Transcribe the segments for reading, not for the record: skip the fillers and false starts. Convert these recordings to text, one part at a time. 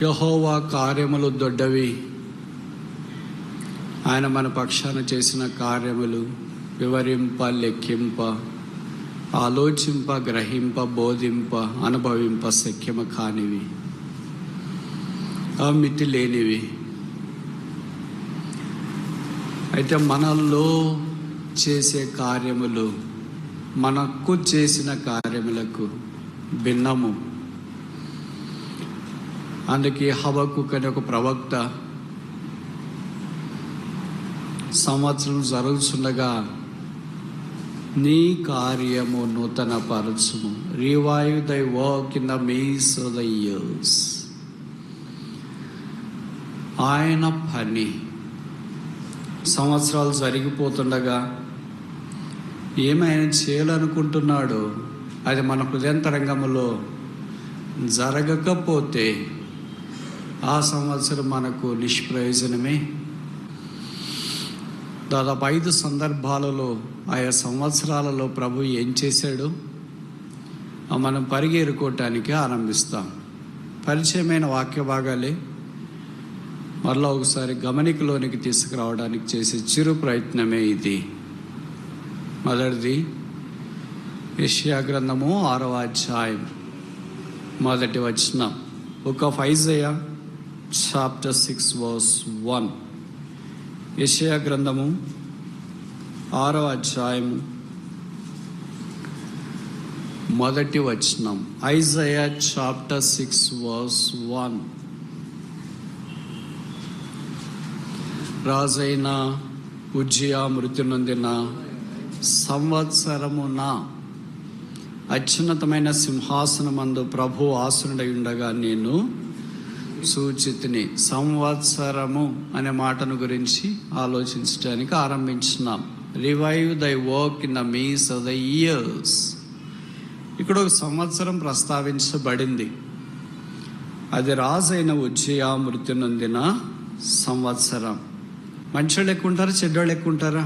యెహోవా కార్యములు దొడ్డవి. ఆయన మన పక్షాన చేసిన కార్యములు వివరింప, లెక్కింప, ఆలోచింప, గ్రహింప, బోధింప, అనుభవింప శక్యము కానివి, మితి లేనివి. అయితే మనలో చేసే కార్యములు మనకు చేసిన కార్యములకు భిన్నము. అందుకే హబక్కూకు అనే ఒక ప్రవక్త సంవత్సరం జరుగుతుండగా నీ కార్యము నూతన పరచుము, revive thy work in the midst of the years. ఆయన పని సంవత్సరాలు జరిగిపోతుండగా ఏమైనా చేయాలనుకుంటున్నాడో అది మన హృదయంతరంగంలో జరగకపోతే ఆ సంవత్సరం మనకు నిష్ప్రయోజనమే. దాదాపు 5 సందర్భాలలో ఆయా సంవత్సరాలలో ప్రభు ఏం చేశాడో మనం పరిగెరుకోవటానికి ఆరంభిస్తాం. పరిచయమైన వాక్య భాగాలే మరలా ఒకసారి గమనికలోనికి తీసుకురావడానికి చేసే చిరు ప్రయత్నమే ఇది. మొదటిది యెషయా గ్రంథము 6వ అధ్యాయం 1వ వచనం. Book of Isaiah chapter 6 verse 1. యెషయా గ్రంథము 6వ అధ్యాయము 1వ వచనం. Isaiah chapter 6 verse 1. రాజైన ఉజ్జియా మృతి నొందిన సంవత్సరమున అత్యున్నతమైన సింహాసనమందు ప్రభు ఆసనుడై ఉండగా నేను సూచితిని. సంవత్సరము అనే మాటను గురించి ఆలోచించడానికి ఆరంభించినాం. Revive thy work in the midst of the years. ఇక్కడ ఒక సంవత్సరం ప్రస్తావించబడింది. అది రాజైన ఉజ్జియా మృతి నొందిన సంవత్సరం. మంచోళ్ళు ఎక్కువ ఉంటారా, చెడ్డోళ్ళు ఎక్కువ ఉంటారా?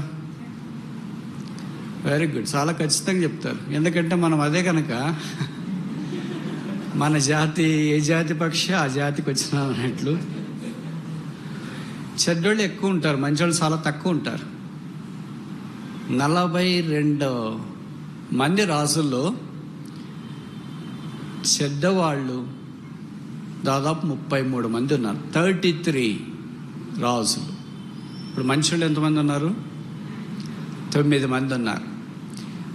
వెరీ గుడ్, చాలా ఖచ్చితంగా చెప్తారు. ఎందుకంటే మనం అదే కనుక మన జాతి ఏ జాతి పక్షి ఆ జాతికి వచ్చిన అన్నట్లు చెడ్డోళ్ళు ఎక్కువ ఉంటారు, మంచోళ్ళు చాలా తక్కువ ఉంటారు. 42 మంది రాజుల్లో చెడ్డవాళ్ళు దాదాపు 33 మంది ఉన్నారు. 33 రాజులు. ఇప్పుడు మంచోళ్ళు ఎంతమంది ఉన్నారు? 9 మంది ఉన్నారు.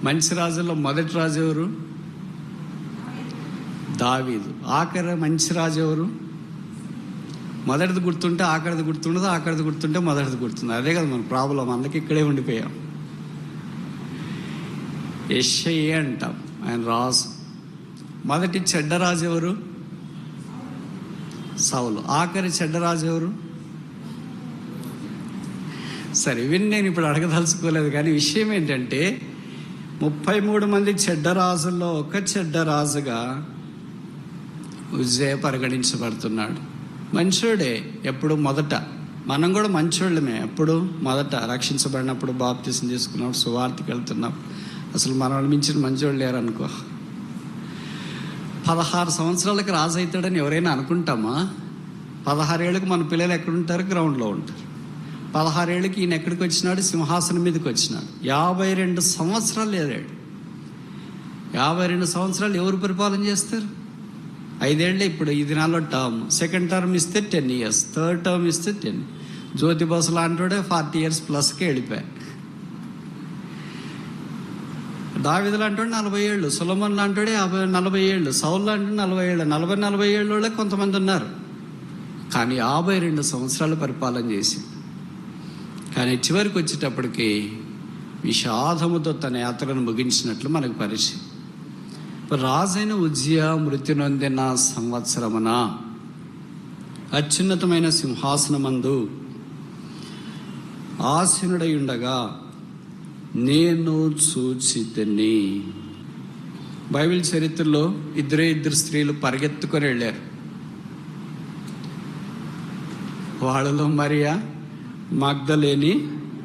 మంచి రాజుల్లో మొదటి రాజు ఎవరు? దావీదు. ఆఖరి మంచి రాజు ఎవరు? మొదటిది గుర్తుంటే ఆఖరిది గుర్తుండదు, ఆఖరిది గుర్తుంటే మొదటిది గుర్తుంది. అదే కదా మన ప్రాబ్లం. అందుకే ఇక్కడే ఉండిపోయాం. యెషయా అంటాం, ఆయన రాజు. మొదటి చెడ్డరాజు ఎవరు? సౌలు. ఆఖరి చెడ్డరాజు ఎవరు? సరే, ఇవన్నీ నేను ఇప్పుడు అడగదలుచుకోలేదు. కానీ విషయం ఏంటంటే 33 మంది చెడ్డరాజుల్లో ఒక చెడ్డరాజుగా ఉజ్జియా పరిగణించబడుతున్నాడు. మంచోడే ఎప్పుడు మొదట. మనం కూడా మంచోళ్ళమే ఎప్పుడు మొదట. రక్షించబడినప్పుడు, బాప్తిసం తీసుకున్నప్పుడు, సువార్తకి వెళ్తున్నాం. అసలు మనల్ని మించిన మంచోళ్ళు లేరనుకో. 16 సంవత్సరాలకు రాజు అవుతాడని ఎవరైనా అనుకుంటామా? 16 ఏళ్ళకి మన పిల్లలు ఎక్కడుంటారు? గ్రౌండ్లో ఉంటారు. 16 ఏళ్ళకి ఈయన ఎక్కడికి వచ్చినాడు? సింహాసనం మీదకి వచ్చినాడు. 52 సంవత్సరాలు ఏరాడు. 52 సంవత్సరాలు ఎవరు పరిపాలన చేస్తారు? 5 ఏళ్ళే ఇప్పుడు ఈ దినాల్లో టర్మ్. సెకండ్ టర్మ్ ఇస్తే 10 years, థర్డ్ టర్మ్ ఇస్తే 10. జ్యోతి బసు లాంటి 40 years ప్లస్కే వెళ్ళిపోయాడు. దావీదు లాంటి 40 ఏళ్ళు, సొలొమోన్ లాంటి 40 ఏళ్ళు, సౌలు లాంటి 40 ఏళ్ళు, 40 ఏళ్ళ వాళ్ళే కొంతమంది ఉన్నారు. కానీ 52 సంవత్సరాలు పరిపాలన చేసి, కానీ చివరికి వచ్చేటప్పటికి విషాదముతో తన యాత్రను ముగించినట్లు మనకు పరిచయం. రాజైన ఉజ్జియా మృతి నొందిన సంవత్సరమున అత్యున్నతమైన సింహాసనమందు ఆసీనుడై ఉండగా నేను చూచితిని. బైబిల్ చరిత్రలో ఇద్దరు స్త్రీలు పరిగెత్తుకొని వెళ్ళారు. వాళ్ళలో మరియా, మగ్దలేని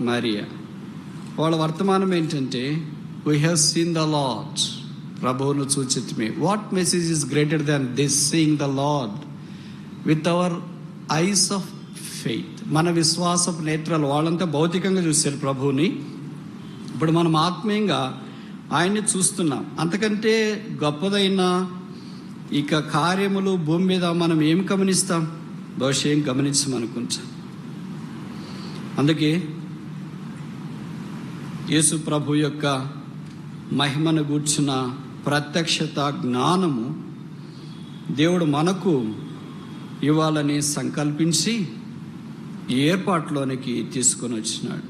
మరియా. వాళ్ళ వర్తమానం ఏంటంటే, we have seen the Lord. ప్రభువును చూచితిమి. What message is greater than this, seeing the Lord? With our eyes of faith. మన విశ్వాసపు నేత్రాలు, వాళ్ళంతా భౌతికంగా చూశారు ప్రభువుని, ఇప్పుడు మనం ఆత్మీయంగా ఆయన్ని చూస్తున్నాం. అంతకంటే గొప్పదైన ఇక కార్యములు భూమి మీద మనం ఏం గమనిస్తాం? బహుశా ఏం గమనించమనుకుంటాం. అందుకే యేసు ప్రభు యొక్క మహిమను గూర్చిన ప్రత్యక్షత జ్ఞానము దేవుడు మనకు ఇవ్వాలని సంకల్పించి ఈ ఏర్పాటులోనికి తీసుకొని వచ్చినాడు.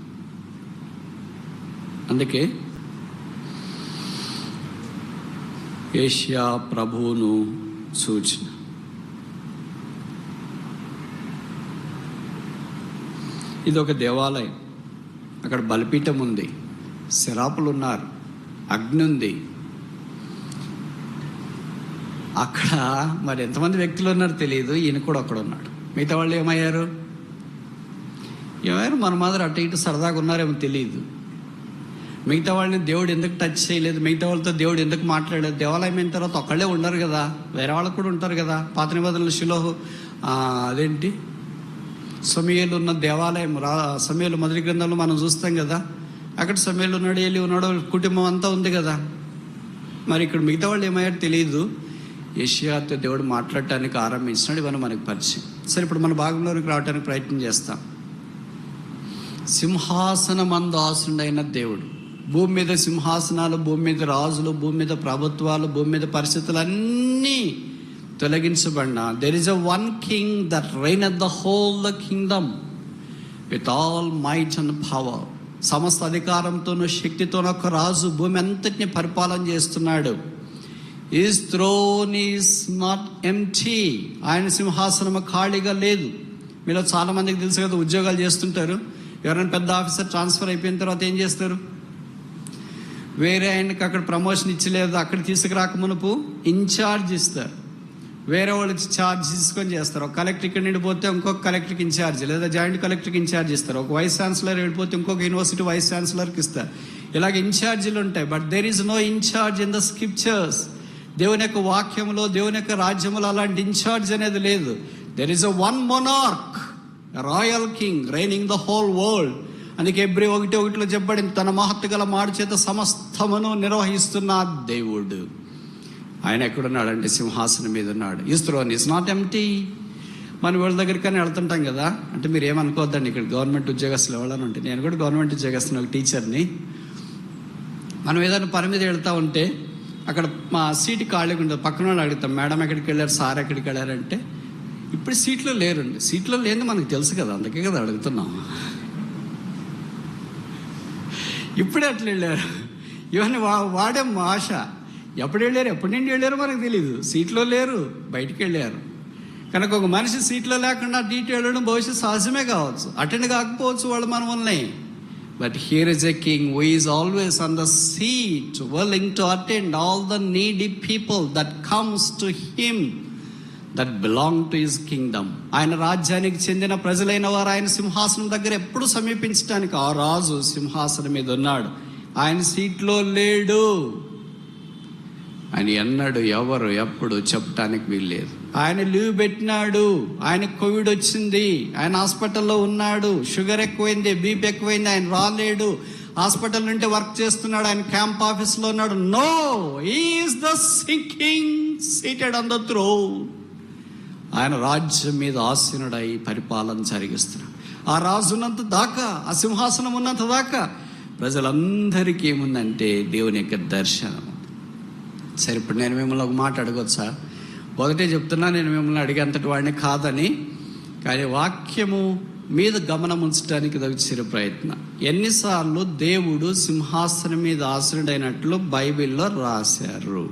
అందుకే యేషయా ప్రభువును సూచన. ఇది ఒక దేవాలయం. అక్కడ బలిపీఠం ఉంది, శరాపులు ఉన్నారు, అగ్ని ఉంది. అక్కడ మరి ఎంతమంది వ్యక్తులు ఉన్నారో తెలియదు. ఈయన కూడా అక్కడ ఉన్నాడు. మిగతా వాళ్ళు ఏమయ్యారు? మన మాదిరి అటు ఇటు సరదాగా ఉన్నారేమో తెలియదు. మిగతా వాళ్ళని దేవుడు ఎందుకు టచ్ చేయలేదు? మిగతా వాళ్ళతో దేవుడు ఎందుకు మాట్లాడలేదు? దేవాలయం అయిన తర్వాత ఒక్కళ్ళే ఉండరు కదా, వేరే వాళ్ళు కూడా ఉంటారు కదా. పాత నిబంధనలు షిలోహు అదేంటి సమూయేలు ఉన్న దేవాలయం, సమూయేలు మొదటి గ్రంథంలో మనం చూస్తాం కదా. అక్కడ సమూయేలు ఉన్నాడు, ఏలి ఉన్నాడు, కుటుంబం అంతా ఉంది కదా. మరి ఇక్కడ మిగతా వాళ్ళు ఏమయ్యారు తెలియదు. యెషయాతో దేవుడు మాట్లాడటానికి ఆరంభించినాడు. ఇవన్నీ మనకు పరిచయం. సరే, ఇప్పుడు మన భాగంలోనికి రావడానికి ప్రయత్నం చేస్తాం. సింహాసనమందు ఆసీనుడైన దేవుడు, భూమి మీద సింహాసనాలు, భూమి మీద రాజులు, భూమి మీద ప్రభుత్వాలు, భూమి మీద పరిస్థితులన్నీ తొలగించబడిన there is a one king that reigneth the whole the kingdom with all might and power. సమస్త అధికారంతోనూ శక్తితోనూ ఒక రాజు భూమి అంతటిని పరిపాలన చేస్తున్నాడు. His throne is not empty. ఆయన సింహాసనం ఖాళీగా లేదు. మీలో చాలా మందికి తెలుసు కదా, ఉద్యోగాలు చేస్తుంటారు. ఎవరైనా పెద్ద ఆఫీసర్ ట్రాన్స్ఫర్ అయిపోయిన తర్వాత ఏం చేస్తారు? వేరే ఆయనకి అక్కడ ప్రమోషన్ ఇచ్చలేదు, అక్కడ తీసుకురాక మునుపు ఇన్ఛార్జ్ ఇస్తారు. వేరే వాళ్ళకి ఛార్జ్ తీసుకొని చేస్తారు. ఒక కలెక్టర్ ఇక్కడ నిండిపోతే ఇంకొక కలెక్టర్కి ఇన్ఛార్జ్, లేదా జాయింట్ కలెక్టర్కి ఇన్ఛార్జ్ ఇస్తారు. ఒక వైస్ ఛాన్సలర్ వెళ్ళిపోతే ఇంకొక యూనివర్సిటీ వైస్ ఛాన్సలర్కి ఇస్తారు. ఇలాగ ఇన్ఛార్జీలు ఉంటాయి. But there is no in charge in the scriptures. దేవుని యొక్క వాక్యములో, దేవుని యొక్క రాజ్యములో అలాంటి ఇన్ఛార్జ్ అనేది లేదు. There is a one monarch, royal king raining the whole world. అందుకే Hebrew 1:1 చెప్పబడింది, తన మహత్తు గల మాడు చేత సమస్తమును నిర్వహిస్తున్న దేవుడు. ఆయన ఎక్కడున్నాడంటే సింహాసనం మీద ఉన్నాడు. His throne is not empty. మనం వీళ్ళ దగ్గరికైనా వెళ్తుంటాం కదా. అంటే మీరు ఏమనుకోవద్దండి, ఇక్కడ గవర్నమెంట్ ఉద్యోగస్తులు ఎవరైనా ఉంటే, నేను కూడా గవర్నమెంట్ ఉద్యోగస్తున్న ఒక టీచర్ని. మనం ఏదైనా పని మీద వెళ్తూ ఉంటే అక్కడ మా సీటు ఖాళీగా ఉంటుంది. పక్కన వాళ్ళు అడుగుతాం, మేడం ఎక్కడికి వెళ్ళారు, సార్ ఎక్కడికి వెళ్ళారంటే, ఇప్పుడు సీట్లో లేరండి. సీట్లో లేని మనకు తెలుసు కదా, అందుకే కదా అడుగుతున్నాం. ఇప్పుడే అట్లా వెళ్ళారు. ఇవన్నీ వాడే ఆశ. ఎప్పుడు వెళ్ళారు, ఎప్పటి నుండి వెళ్ళారో మనకు తెలియదు. సీట్లో లేరు, బయటికి వెళ్ళారు. కనుక ఒక మనిషి సీట్లో లేకుండా అటు వెళ్ళడం బహుశా సహజమే కావచ్చు, అటెండ్ కాకపోవచ్చు వాళ్ళు మన వల్లనే. But here is a king who is always on the seat, willing to attend all the needy people that comes to him that belong to his kingdom. ఆయన రాజ్యానికి చెందిన ప్రజలైన వారు ఆయన సింహాసనం దగ్గర ఎప్పుడు సమీపించడానికి, ఆ రాజు సింహాసనం మీద ఉన్నాడు. ఆయన సీట్లో లేడు. ఆయన ఎన్నడు ఎవరు ఎప్పుడు చెప్పడానికి వీల్లేదు. ఆయన లీవ్ పెట్టినాడు. ఆయన కోవిడ్ వచ్చింది, ఆయన హాస్పిటల్లో ఉన్నాడు. షుగర్ ఎక్కువైంది, బీపీ ఎక్కువైంది, ఆయన రాలేడు. హాస్పిటల్ నుండి వర్క్ చేస్తున్నాడు, ఆయన క్యాంప్ ఆఫీస్లో ఉన్నాడు. No, he is the king seated on the throne. ఆయన రాజ్యం మీద ఆసీనుడై పరిపాలన జరిగిస్తున్నాడు. ఆ రాజు ఉన్నంత దాకా, ఆ సింహాసనం ఉన్నంత దాకా ప్రజలందరికీ ఏముందంటే దేవుని యొక్క దర్శనం. సరే, ఇప్పుడు నేను మిమ్మల్ని ఒక మాట అడగొచ్చా? ఒకటే చెప్తున్నా, నేను మిమ్మల్ని అడిగేంతటి వాడిని కాదని, కానీ వాక్యము మీద గమనం ఉంచడానికి ఇది చిరు ప్రయత్నం. ఎన్నిసార్లు దేవుడు సింహాసనం మీద ఆసీనుడైనట్లు బైబిల్లో రాశారు?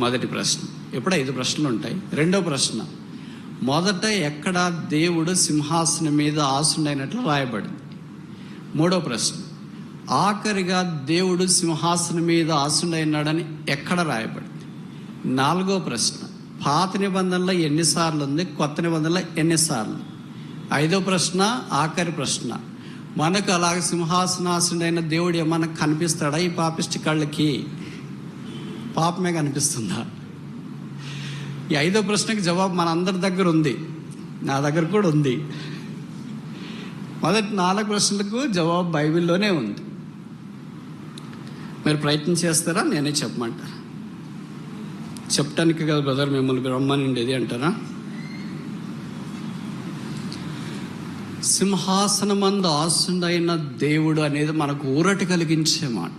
మొదటి ప్రశ్న. ఎప్పుడు 5 ప్రశ్నలు ఉంటాయి. రెండో ప్రశ్న, మొదట ఎక్కడ దేవుడు సింహాసనం మీద ఆసీనుడైనట్లు రాయబడింది? మూడో ప్రశ్న, ఆఖరిగా దేవుడు సింహాసనం మీద ఆసీనుడైనాడని ఎక్కడ రాయబడింది? నాలుగో ప్రశ్న, పాత నిబంధనలో ఎన్నిసార్లు ఉంది, కొత్త నిబంధనలో ఎన్నిసార్లు? ఐదో ప్రశ్న, ఆఖరి ప్రశ్న, మనకు అలాగ సింహాసనాసనుడైన దేవుడు ఏమన్నా కనిపిస్తాడా ఈ పాపిష్టి కళ్ళకి? పాపమే కనిపిస్తుందా? ఈ 5వ ప్రశ్నకి జవాబు మన అందరి దగ్గర ఉంది, నా దగ్గర కూడా ఉంది. మొదటి 4 ప్రశ్నలకు జవాబు బైబిల్లోనే ఉంది. మీరు ప్రయత్నం చేస్తారా? నేనే చెప్పమంటారా? చెప్పటానికి కదా బ్రదర్ మిమ్మల్ని బ్రహ్మనిండేది అంటారా? సింహాసనమందు ఆసుండైన దేవుడు అనేది మనకు ఊరట కలిగించే మాట.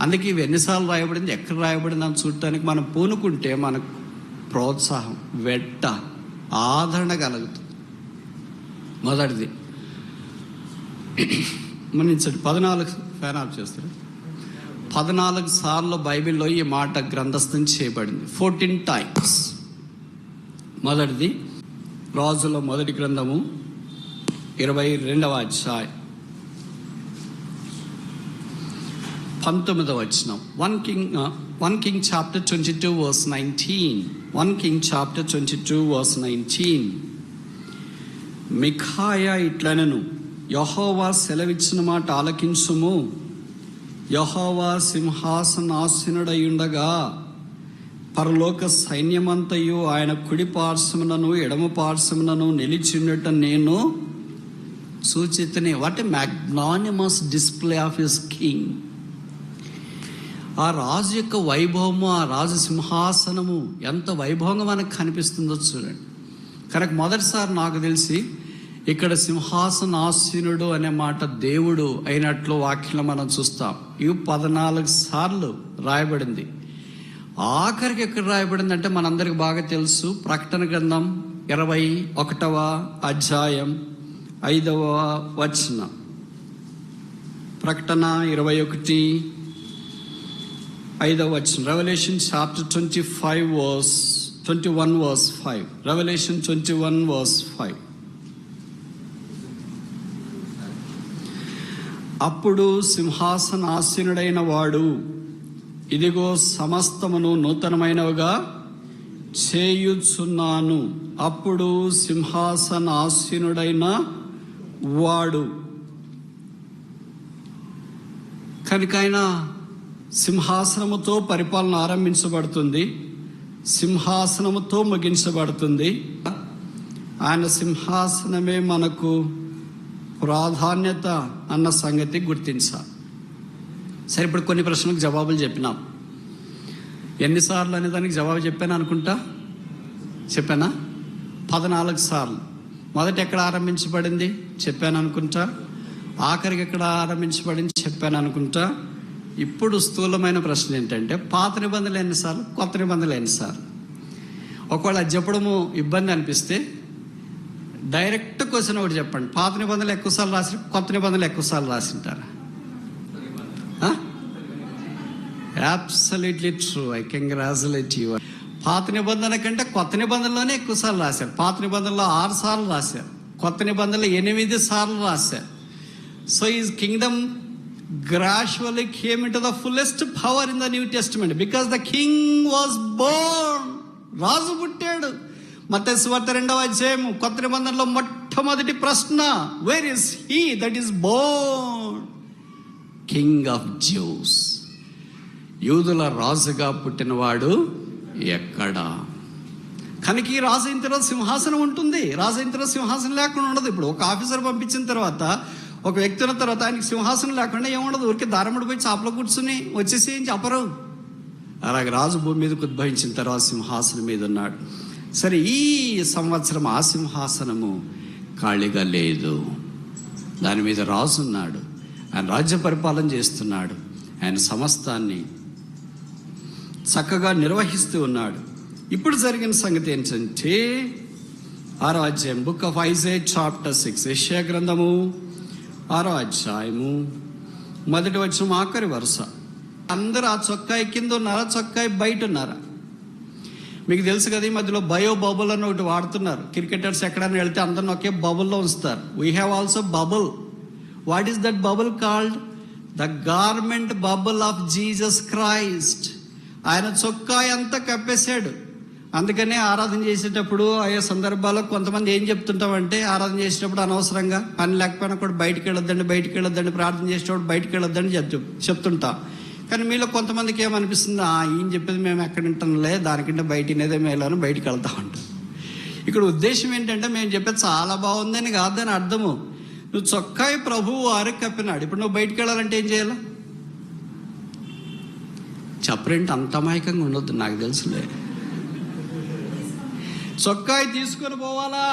అందుకే ఇవి ఎన్నిసార్లు రాయబడింది, ఎక్కడ రాయబడింది అని చూడటానికి మనం పూనుకుంటే మనకు ప్రోత్సాహం, వెట్ట, ఆదరణ కలుగుతుంది. మొదటిది మన్నించండి, 14 ఫ్యాన్ ఆఫ్ చేస్తారు. 14 సార్లు బైబిల్లో ఈ మాట గ్రంథస్థం చేయబడింది, 14 times. మొదటిది రాజుల మొదటి గ్రంథము 22వ అధ్యాయం 19వ వచనం. 1 King chapter 22 verse 19. 1 King chapter 22 verse 19. మిఖాయా ఇట్లనెను, యెహోవా సెలవిచ్చిన మాట ఆలకించుము. యెహోవా సింహాసనాసీనుడయుండగా పరలోక సైన్యమంతయు ఆయన కుడి పార్శ్వమునను ఎడమ పార్శ్వమునను నిలిచినట్టు నేను సూచితని. What a magnanimous display of his king. ఆ రాజు యొక్క వైభవము, ఆ రాజు సింహాసనము ఎంత వైభవంగా మనకు కనిపిస్తుందో చూడండి. కనుక మొదటిసారి నాకు తెలిసి ఇక్కడ సింహాసనాసీనుడు అనే మాట దేవుడు అయినట్లు వాక్యంలో మనం చూస్తాం. ఇవి 14 సార్లు రాయబడింది. ఆఖరికి ఎక్కడ రాయబడింది అంటే మనందరికి బాగా తెలుసు, ప్రకటన గ్రంథం 21వ అధ్యాయం 5వ వచనం. ప్రకటన 21:5 వచనం. Revelation chapter 21 verse 5. Revolution 21 verse 5. అప్పుడు సింహాసనాసీనుడైన వాడు, ఇదిగో సమస్తమును నూతనమైనవిగా చేయుచున్నాను. అప్పుడు సింహాసనాసీనుడైన వాడు, కనుక ఆయన సింహాసనముతో పరిపాలన ఆరంభించబడుతుంది, సింహాసనముతో ముగించబడుతుంది. ఆయన సింహాసనమే మనకు ప్రాధాన్యత అన్న సంగతి గుర్తించాలి. సరే, ఇప్పుడు కొన్ని ప్రశ్నలకు జవాబులు చెప్పినాం. ఎన్నిసార్లు అనే దానికి జవాబు చెప్పాను అనుకుంటా, చెప్పానా? 14 సార్లు. మొదట ఎక్కడ ఆరంభించబడింది చెప్పాను అనుకుంటా, ఆఖరికి ఎక్కడ ఆరంభించబడింది చెప్పాను అనుకుంటా. ఇప్పుడు స్థూలమైన ప్రశ్న ఏంటంటే, పాత నిబంధనలు ఎన్నిసార్లు, కొత్త నిబంధనలు ఎన్నిసార్లు? ఒకవేళ అది చెప్పడము ఇబ్బంది అనిపిస్తే డైరెక్ట్ క్వశ్చన్ ఒకటి చెప్పండి. పాత నిబంధనలు ఎక్కువసార్లు రాసి, కొత్త నిబంధనలు ఎక్కువసార్లు రాసింటారా? Absolutely true. I congratulate you. పాత నిబంధన కంటే కొత్త నిబంధనలోనే ఎక్కువసార్లు రాశారు. పాత నిబంధనలో 6 సార్లు రాశారు, కొత్త నిబంధనలో 8 సార్లు రాశారు. So is Kingdom gradually came into the fullest power in the New Testament because the king was born. రాజు పుట్టాడు. మత్తయి సువార్త 2వ అధ్యాయం కొత్త నిబంధనలో మొట్టమొదటి ప్రశ్న, where is he that is Born king of juice. యూదుల రాజుగా పుట్టినవాడు ఎక్కడా? కనుక ఈ రాజు అయిన తర్వాత సింహాసనం ఉంటుంది, రాజు అయిన తర్వాత సింహాసనం లేకుండా ఉండదు. ఇప్పుడు ఒక ఆఫీసర్ పంపించిన తర్వాత, ఒక వ్యక్తి ఉన్న తర్వాత ఆయనకి సింహాసనం లేకుండా ఏముండదు. ఊరికి దారముడు పోయి చాపలో కూర్చుని వచ్చేసి ఏం చెప్పరు. అలాగే రాజు భూమి మీదకు ఉద్భవించిన తర్వాత సింహాసనం మీద ఉన్నాడు. సరే, ఈ సంవత్సరం ఆ సింహాసనము ఖాళీగా లేదు, దాని మీద రాజు ఉన్నాడు, ఆయన రాజ్య పరిపాలన చేస్తున్నాడు, ఆయన సమస్తాన్ని చక్కగా నిర్వహిస్తూ ఉన్నాడు. ఇప్పుడు జరిగిన సంగతి ఏంటంటే 6వ అధ్యాయం బుక్ ఆఫ్ ఐజాయా చాప్టర్ 6, యెషయా గ్రంథము 6వ అధ్యాయము 1వ వచనం ఆఖరి వరుస. అందరూ ఆ చొక్కాయి కింద ఉన్నారా, చొక్కాయి బయట ఉన్నారా? మీకు తెలుసు కదా, ఈ మధ్యలో బయో బబుల్ అని ఒకటి వాడుతున్నారు. క్రికెటర్స్ ఎక్కడైనా వెళ్తే అందరిని ఒకే బబుల్లో ఉంచుతారు. We have also bubble. What is that bubble called? The garment bubble of Jesus Christ. ఆయన చొక్కాయి అంతా కప్పేశాడు. అందుకనే ఆరాధన చేసేటప్పుడు ఆయా సందర్భాల్లో కొంతమంది ఏం చెప్తుంటామంటే, ఆరాధన చేసేటప్పుడు అనవసరంగా పని లేకపోయినా కూడా బయటికి వెళ్ళొద్దండి, ప్రార్థన చేసేటప్పుడు బయటికి వెళ్ళొద్దని చెప్తుంటా. కానీ మీలో కొంతమందికి ఏమనిపిస్తుంది, ఈయన చెప్పేది మేము ఎక్కడ వింటాంలే, దానికంటే బయట వినేదే మేలని బయటికి వెళ్తా ఉంటాం. ఇక్కడ ఉద్దేశం ఏంటంటే మేము చెప్పేది చాలా బాగుందని కాదని అర్థము. నువ్వు చొక్కాయి ప్రభువు వారికి కప్పినాడు, ఇప్పుడు నువ్వు బయటికి వెళ్ళాలంటే ఏం చేయాలా? చెప్పరేంటి అంత అమాయకంగా ఉండొద్దు, నాకు తెలుసులే. చొక్కాయి తీసుకొని పోవాలా?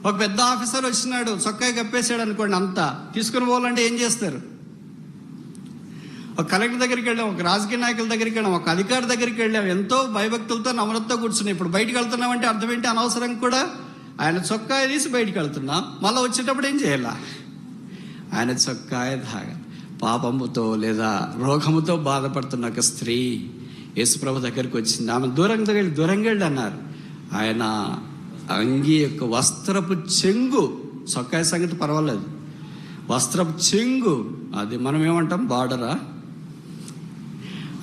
ఒక పెద్ద ఆఫీసర్ వచ్చినాడు, చొక్కాయి కప్పేసాడు అనుకోండి, అంతా తీసుకొని పోవాలంటే ఏం చేస్తారు? ఒక కలెక్టర్ దగ్గరికి వెళ్ళాం, ఒక రాజకీయ నాయకుల దగ్గరికి వెళ్ళాం, ఒక అధికారి దగ్గరికి వెళ్ళాం, ఎంతో భయభక్తులతో నమ్రతతో కూర్చున్నాం. ఇప్పుడు బయటికి వెళ్తున్నామంటే అర్థం ఏంటి? అనవసరం కూడా ఆయన చొక్కాయి తీసి బయటికి వెళ్తున్నాం. మళ్ళీ వచ్చేటప్పుడు ఏం చేయాలా? ఆయన చొక్కాయి తాగాలి. పాపముతో లేదా రోగముతో బాధపడుతున్న ఒక స్త్రీ యేసుప్రభు దగ్గరికి వచ్చింది. ఆమె దూరంగా వెళ్ళి అన్నారు. ఆయన అంగి యొక్క వస్త్రపు చెంగు, చొక్కాయి సంగతి పర్వాలేదు, వస్త్రపు చెంగు, అది మనం ఏమంటాం బార్డరా,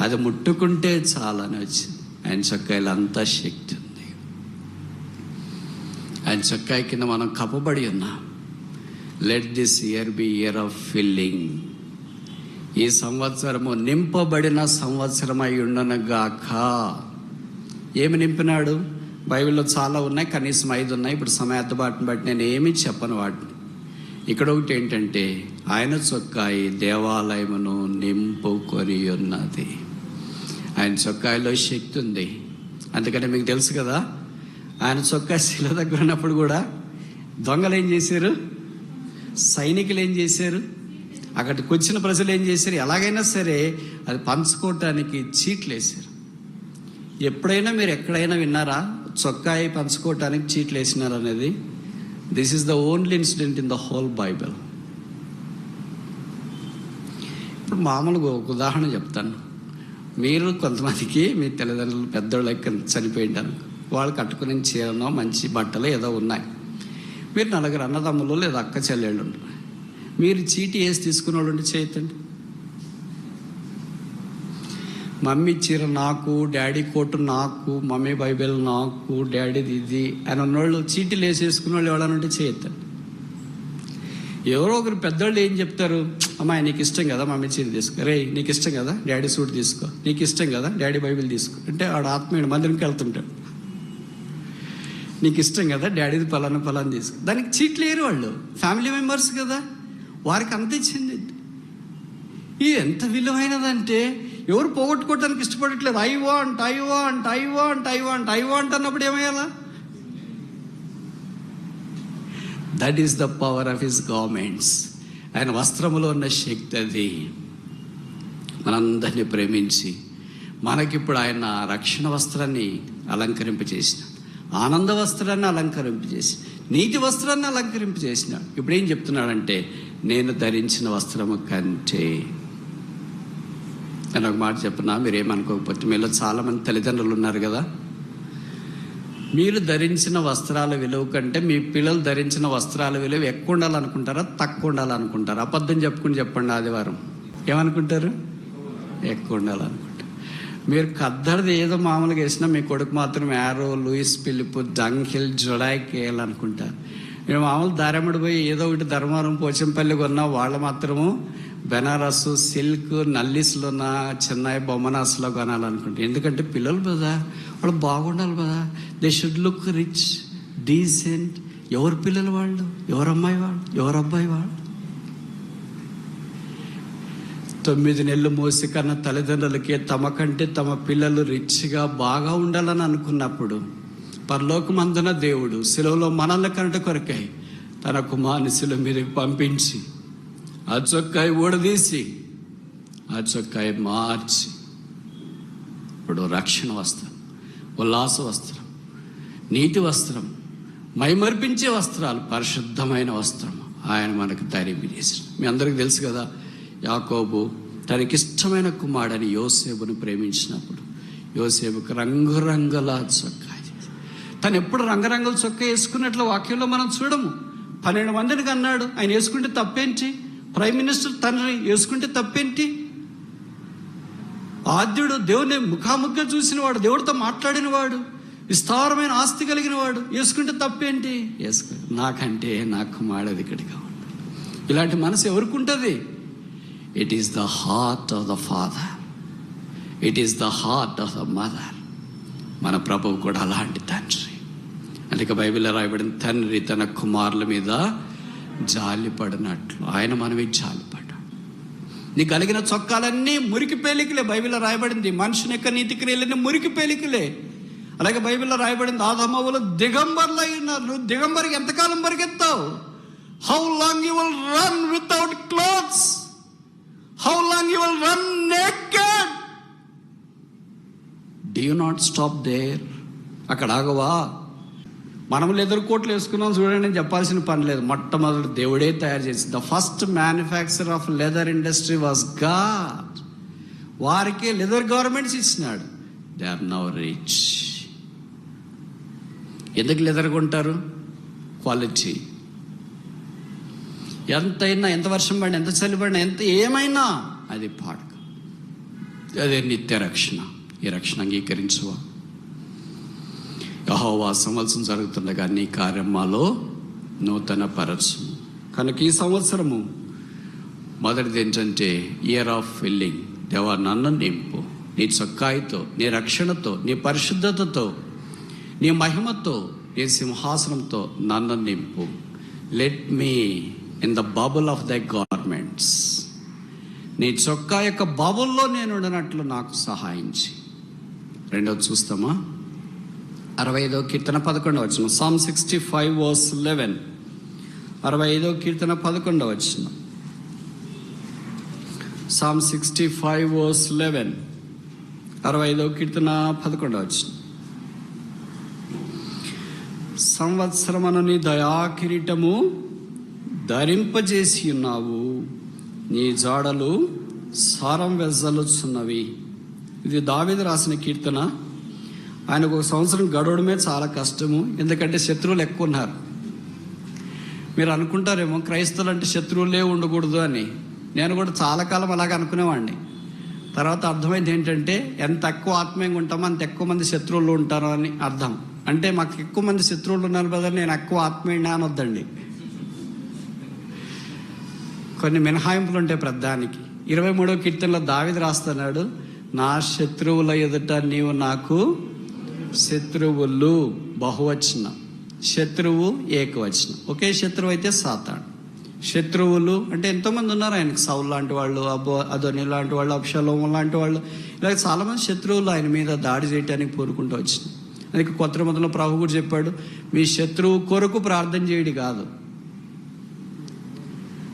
అది ముట్టుకుంటే చాలని వచ్చింది. ఆయన చొక్కాయిలో అంతా శక్తి ఉంది. ఆయన చొక్కాయి కింద మనం కప్పబడి ఉన్నాం. Let this year be year of filling. ఈ సంవత్సరము నింపబడిన సంవత్సరమై ఉండనుగాక. ఏమి నింపినాడు? బైబిల్లో చాలా ఉన్నాయి, కనీసం 5 ఉన్నాయి. ఇప్పుడు సమయార్థబాటుని బట్టి నేను ఏమీ చెప్పను వాటిని. ఇక్కడ ఒకటి ఏంటంటే, ఆయన చొక్కాయి దేవాలయమును నింపుకొని ఉన్నది. ఆయన చొక్కాయిలో శక్తి ఉంది. అందుకని మీకు తెలుసు కదా, ఆయన చొక్కాయి శిల దగ్గర ఉన్నప్పుడు కూడా దొంగలు ఏం చేశారు, సైనికులు ఏం చేశారు, అక్కడికి వచ్చిన ప్రజలు ఏం చేశారు, ఎలాగైనా సరే అది పంచుకోవటానికి చీట్లు వేశారు. ఎప్పుడైనా మీరు ఎక్కడైనా విన్నారా చొక్కాయి పంచుకోవటానికి చీట్లు వేసినారు అనేది? This is the only incident in the whole Bible. ఇప్పుడు మామూలుగా ఒక ఉదాహరణ చెప్తాను. మీరు కొంతమందికి మీ తల్లిదండ్రులు పెద్దోళ్ళకి చనిపోయింటారు, వాళ్ళు కట్టుకునే చీరనో మంచి బట్టలు ఏదో ఉన్నాయి. మీరు 4 అన్నదమ్ములు లేదా అక్క చెల్లెళ్ళు ఉంటారు. మీరు చీటీ వేసి తీసుకునే వాళ్ళు ఉంటే చేయతండి. మమ్మీ చీర నాకు, డాడీ కోటు నాకు, మమ్మీ బైబిల్ నాకు, డాడీది ఇది అని ఉన్నోళ్ళు చీటీలు వేసేసుకునే వాళ్ళు ఎవరైనా ఉంటే చేయొద్దండి. ఎవరో ఒకరు పెద్దోళ్ళు ఏం చెప్తారు, అమ్మాయి నీకు ఇష్టం కదా మమ్మీ చీర తీసుకో, రే నీకు ఇష్టం కదా డాడీ సూట్ తీసుకో, నీకు ఇష్టం కదా డాడీ బైబిల్ తీసుకో అంటే ఆడ ఆత్మీయుడు మందిరంకి వెళ్తుంటాడు. నీకు ఇష్టం కదా డాడీది పలానా తీసుకో. దానికి చీట్లు వేరు, వాళ్ళు ఫ్యామిలీ మెంబర్స్ కదా, వారికి అంత ఇచ్చింది. ఇది ఎంత విలువైనదంటే ఎవరు పోగొట్టుకోవటానికి ఇష్టపడట్లేదు. ఐ వాంట్ అన్నప్పుడు ఏమయ్యాలా? That is the power of his governments. ఆయన వస్త్రములో ఉన్న శక్తి అది. మనందరినీ ప్రేమించి మనకిప్పుడు ఆయన రక్షణ వస్త్రాన్ని అలంకరింపజేసినాడు, ఆనంద వస్త్రాన్ని అలంకరింపజేసి, నీతి వస్త్రాన్ని అలంకరింపజేసినాడు. ఇప్పుడు ఏం చెప్తున్నాడంటే, నేను ధరించిన వస్త్రము కంటే. నేను ఒక మాట చెప్పనా, మీరేమనుకోకపోతే, మీలో చాలామంది తల్లిదండ్రులు ఉన్నారు కదా, మీరు ధరించిన వస్త్రాల విలువ కంటే మీ పిల్లలు ధరించిన వస్త్రాల విలువ ఎక్కువ ఉండాలనుకుంటారా తక్కువ ఉండాలనుకుంటారా? అబద్ధం చెప్పండి. ఆదివారం ఏమనుకుంటారు? ఎక్కువ ఉండాలనుకుంటారు. మీరు కద్దరిది ఏదో మామూలుగా వేసినా మీ కొడుకు మాత్రం యారో, లూయిస్ ఫిలిప్, డంహిల్, జొడాయిక్ వేయాలనుకుంటారు. మీరు మామూలు దారెమ్మడి పోయి ఏదో ఒకటి ధర్మవరం, పోచంపల్లి కొన్నా వాళ్ళు మాత్రము బెనారస్, సిల్క్, నల్లిస్లోనా, చెన్నై, బొమ్మనాస్లో కొనాలనుకుంటారు. ఎందుకంటే పిల్లలు కదా, వాళ్ళు బాగుండాలి కదా, they should look rich, decent. ఎవరు పిల్లలు వాళ్ళు, ఎవరు అమ్మాయి వాళ్ళు, ఎవరు అబ్బాయి వాళ్ళు? 9 నెలలు మోసి కన్నా తల్లిదండ్రులకి తమ కంటే తమ పిల్లలు రిచ్గా బాగా ఉండాలని అనుకున్నప్పుడు, పరలోకమందున దేవుడు శిలువలో మనల్ని కనుట కొరకై తన కుమారుని శిలువ మీదకి పంపించి ఆ చొక్కాయి ఊడదీసి ఆ చొక్కాయి మార్చి ఇప్పుడు రక్షణ వస్త్రం, ఉల్లాస వస్త్రం, నీతి వస్త్రం, మైమర్పించే వస్త్రాలు, పరిశుద్ధమైన వస్త్రం ఆయన మనకు ధరింపజేసాడు. మీ అందరికీ తెలుసు కదా, యాకోబు తనకిష్టమైన కుమారుడని యోసేపును ప్రేమించినప్పుడు యోసేపుకు రంగురంగుల చొక్కా, తను ఎప్పుడు రంగురంగుల చొక్కా వేసుకున్నట్లు వాక్యంలో మనం చూడము. 12 మందిని అన్నాడు, ఆయన వేసుకుంటే తప్పేంటి? ప్రైమ్ మినిస్టర్ తండ్రి వేసుకుంటే తప్పేంటి? ఆద్యుడు దేవుని ముఖాముఖిగా చూసినవాడు, దేవుడితో మాట్లాడినవాడు, విస్తారమైన ఆస్తి కలిగిన వాడు వేసుకుంటే తప్పేంటి? నాకంటే నా కుమారుడు ఇక్కడిగా ఉంటాడు. ఇలాంటి మనసు ఎవరికి ఉంటుంది? It is the heart of the father, it is the heart of the mother. మన ప్రభువు కూడా అలాంటి తండ్రి. అందుకే బైబిల్లో రాయబడిన తండ్రి తన కుమారుల మీద జాలిపడినట్లు ఆయన మన మీద జాలిపడ్డాడు. నీ కలిగిన చొక్కాలన్నీ మురికి పేలికలే. బైబిల్లో రాయబడింది మనుషుని యొక్క నీతి క్రియలన్నీ మురికి పేలికలే. అలాగే బైబిల్లో రాయబడింది ఆదామవ్వలు దిగంబర్లై ఉన్నారు. నువ్వు దిగంబరికి ఎంతకాలం పరిగెత్తావు? How long you will run without clothes? How long you will run naked? Do you not stop there? అక్కడ ఆగవా? మనం లెదర్ కోట్లు వేసుకున్నాం చూడండి, నేను చెప్పాల్సిన పని లేదు. మొట్టమొదటి దేవుడే తయారు చేసి the first manufacture of leather industry was God. వారికి లెదర్ గవర్నమెంట్స్ ఇచ్చినాడు. They are now rich. ఎందుకు లెదర్ కొంటారు? క్వాలిటీ. ఎంతైనా, ఎంత వర్షం పడినా, ఎంత చలి పడినా, ఎంత ఏమైనా అది పాడక, అదే నిత్య రక్షణ. ఈ రక్షణ అంగీకరించువా? యెహోవా సంవత్సరం జరుగుతుండగా నీ కార్యమాలో నూతన పరచు. కనుక ఈ సంవత్సరము మొదటిది ఏంటంటే ఇయర్ ఆఫ్ ఫిల్లింగ్. దేవా నన్ను నింపు నీ చొక్కాయితో, నీ రక్షణతో, నీ పరిశుద్ధతతో, నీ మహిమతో, నీ సింహాసనంతో నన్ను నింపు. Let me in the bubble of దై గార్మెంట్స్. నీ చొక్కా యొక్క బబుల్లో నేను ఉండనట్లు నాకు సహాయించి. రెండవది చూస్తామా? 65వ కీర్తన 11వ వచనం. Psalm 65 verse 11. 65వ కీర్తన 11వ వచనం. Psalm 65 verse 11. 65వ కీర్తన 11వ వచనం. సంవత్సరమున నీ దయా కిరీటము ధరింపజేసి ఉన్నావు, నీ జాడలు సారం వెజ్జలుచున్నవి. ఇది దావీదు రాసిన కీర్తన. ఆయనకు ఒక సంవత్సరం గడవడమే చాలా కష్టము, ఎందుకంటే శత్రువులు ఎక్కువ ఉన్నారు. మీరు అనుకుంటారేమో క్రైస్తవులు అంటే శత్రువులే ఉండకూడదు అని. నేను కూడా చాలా కాలం అలాగే అనుకునేవాడిని. తర్వాత అర్థమైంది ఏంటంటే ఎంత ఎక్కువ ఆత్మీయంగా ఉంటామో అంత ఎక్కువ మంది శత్రువులు ఉంటారు అని అర్థం. అంటే మాకు ఎక్కువ మంది శత్రువులు ఉన్నారు కదా, నేను ఎక్కువ ఆత్మీయుడిని అనొద్దండి. కొన్ని మినహాయింపులు ఉంటాయి ప్రధానికి. 23వ కీర్తనలో దావీదు రాస్తున్నాడు, నా శత్రువుల ఎదుట నీవు నాకు శత్రువులు. బహువచనం. శత్రువు ఏకవచనం. ఒకే శత్రువు అయితే సాతాను. శత్రువులు అంటే ఎంతోమంది ఉన్నారు ఆయనకు. సౌలు లాంటి వాళ్ళు, అదోని లాంటి వాళ్ళు, అబ్షాలోము లాంటి వాళ్ళు, ఇలాగ చాలామంది శత్రువులు ఆయన మీద దాడి చేయడానికి కోరుకుంటూ వచ్చినాయి. అందుకే కొత్త నిబంధనలో ప్రభు కూడా చెప్పాడు, మీ శత్రువు కొరకు ప్రార్థన చేయడి కాదు,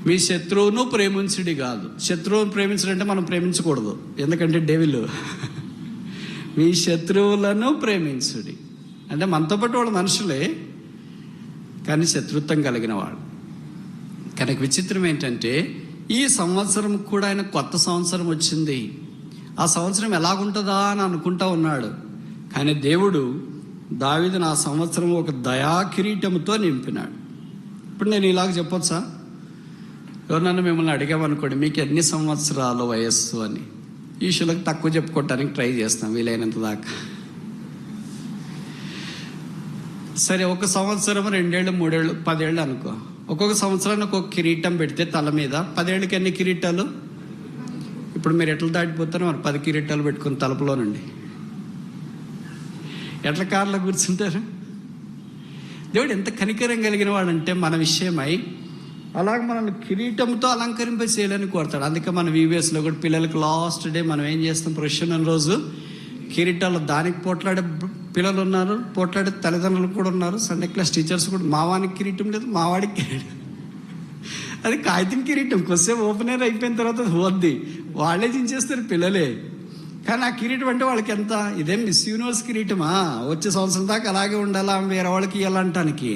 మీ శత్రువును ప్రేమించుడి కాదు. శత్రువును ప్రేమించడం అంటే మనం ప్రేమించకూడదు, ఎందుకంటే డెవిల్. మీ శత్రువులను ప్రేమించుడి అంటే మనతో పాటు వాళ్ళు మనుషులే, కానీ శత్రుత్వం కలిగిన వాడు. కనుక విచిత్రం ఏంటంటే ఈ సంవత్సరం కూడా ఆయన కొత్త సంవత్సరం వచ్చింది. ఆ సంవత్సరం ఎలాగుంటుందా అని అనుకుంటా ఉన్నాడు. కానీ దేవుడు దావీదును ఆ సంవత్సరం ఒక దయా కిరీటముతో నింపినాడు. ఇప్పుడు నేను ఇలాగ చెప్పొచ్చా? ఎవరినన్నా మిమ్మల్ని అడిగామనుకోండి, మీకు ఎన్ని సంవత్సరాల వయస్సు అని, ఈశ్వరులకు తక్కువ చెప్పుకోవటానికి ట్రై చేస్తాం వీలైనంత దాకా. సరే, ఒక సంవత్సరం 2 ఏళ్ళు 3 ఏళ్ళు 10 ఏళ్ళు అనుకో. ఒక్కొక్క సంవత్సరానికి ఒక్కొక్క కిరీటం పెడితే తల మీద 10 ఏళ్ళకి ఎన్ని కిరీటాలు? ఇప్పుడు మీరు ఎట్లా దాటిపోతారో మరి 10 కిరీటాలు పెట్టుకుని తలుపులో నుండి ఎట్లా కార్లో కూర్చుంటారు? దేవుడు ఎంత కనికరం కలిగిన వాడంటే మన విషయమై అలాగే మనల్ని కిరీటంతో అలంకరింప చేయాలని కోరుతాడు. అందుకే మన VBSలో కూడా పిల్లలకి లాస్ట్ డే మనం ఏం చేస్తాం, ప్రొఫెషనల్ రోజు కిరీటాలు. దానికి పోట్లాడే పిల్లలు ఉన్నారు, పోట్లాడే తల్లిదండ్రులు కూడా ఉన్నారు, సండే క్లాస్ టీచర్స్ కూడా. మావానికి కిరీటం లేదు, మావాడికి కిరీటం. అది కాగితం కిరీటం, కొద్దిసేపు ఓపెన్ ఎయిర్ అయిపోయిన తర్వాత వద్ది, వాళ్ళే చించేస్తారు పిల్లలే. కానీ ఆ కిరీటం అంటే వాళ్ళకి ఎంత, ఇదేం మిస్ యూనివర్స్ కిరీటమా? వచ్చే సంవత్సరం దాకా అలాగే ఉండాలా, వేరే వాళ్ళకి ఇవ్వాలంటానికి.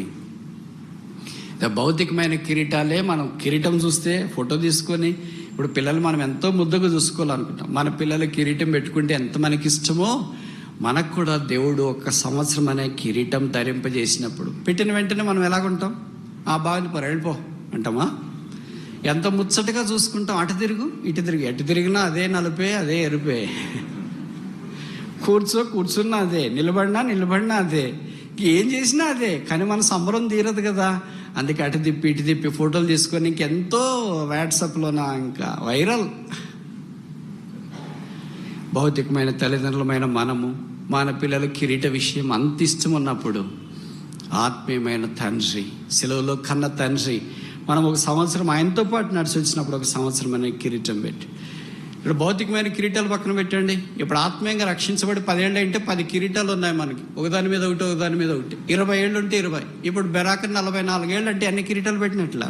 భౌతికమైన కిరీటాలే. మనం కిరీటం చూస్తే ఫోటో తీసుకొని, ఇప్పుడు పిల్లలు మనం ఎంతో ముద్దగా చూసుకోవాలనుకుంటాం. మన పిల్లలు కిరీటం పెట్టుకుంటే ఎంత మనకి ఇష్టమో, మనకు కూడా దేవుడు ఒక సంవత్సరం అనే కిరీటం ధరింపజేసినప్పుడు పెట్టిన వెంటనే మనం ఎలాగుంటాం? ఆ బావిని వెళ్ళిపో అంటామా? ఎంత ముచ్చటగా చూసుకుంటాం. అటు తిరుగు ఇటు తిరుగు, ఎటు తిరిగినా అదే నలుపే, అదే ఎరుపే. కూర్చున్నా అదే, నిలబడినా అదే, ఏం చేసినా అదే. కానీ మన సంబరం తీరదు కదా. అందుకే అటు తిప్పి ఇటు తిప్పి ఫోటోలు తీసుకొని ఇంకెంతో వాట్సాప్లోన ఇంకా వైరల్. భౌతికమైన తల్లిదండ్రులమైన మనము మన పిల్లల కిరీట విషయం అంత ఇష్టం ఉన్నప్పుడు, ఆత్మీయమైన తండ్రి, సెలవులో కన్న తండ్రి, మనం ఒక సంవత్సరం ఆయనతో పాటు నడిచి వచ్చినప్పుడు ఒక సంవత్సరం అనే కిరీటం పెట్టి, ఇప్పుడు భౌతికమైన కిరీటాలు పక్కన పెట్టండి, ఇప్పుడు ఆత్మీయంగా రక్షించబడి 10 ఏళ్ళు అంటే 10 కిరీటాలు ఉన్నాయి మనకి, ఒకదాని మీద ఒకటి ఒకదాని మీద ఒకటి. 20 ఏళ్ళు ఉంటే 20, ఇప్పుడు బెరాకర్ 44 ఏళ్ళు అంటే అన్ని కిరీటాలు పెట్టినట్లా.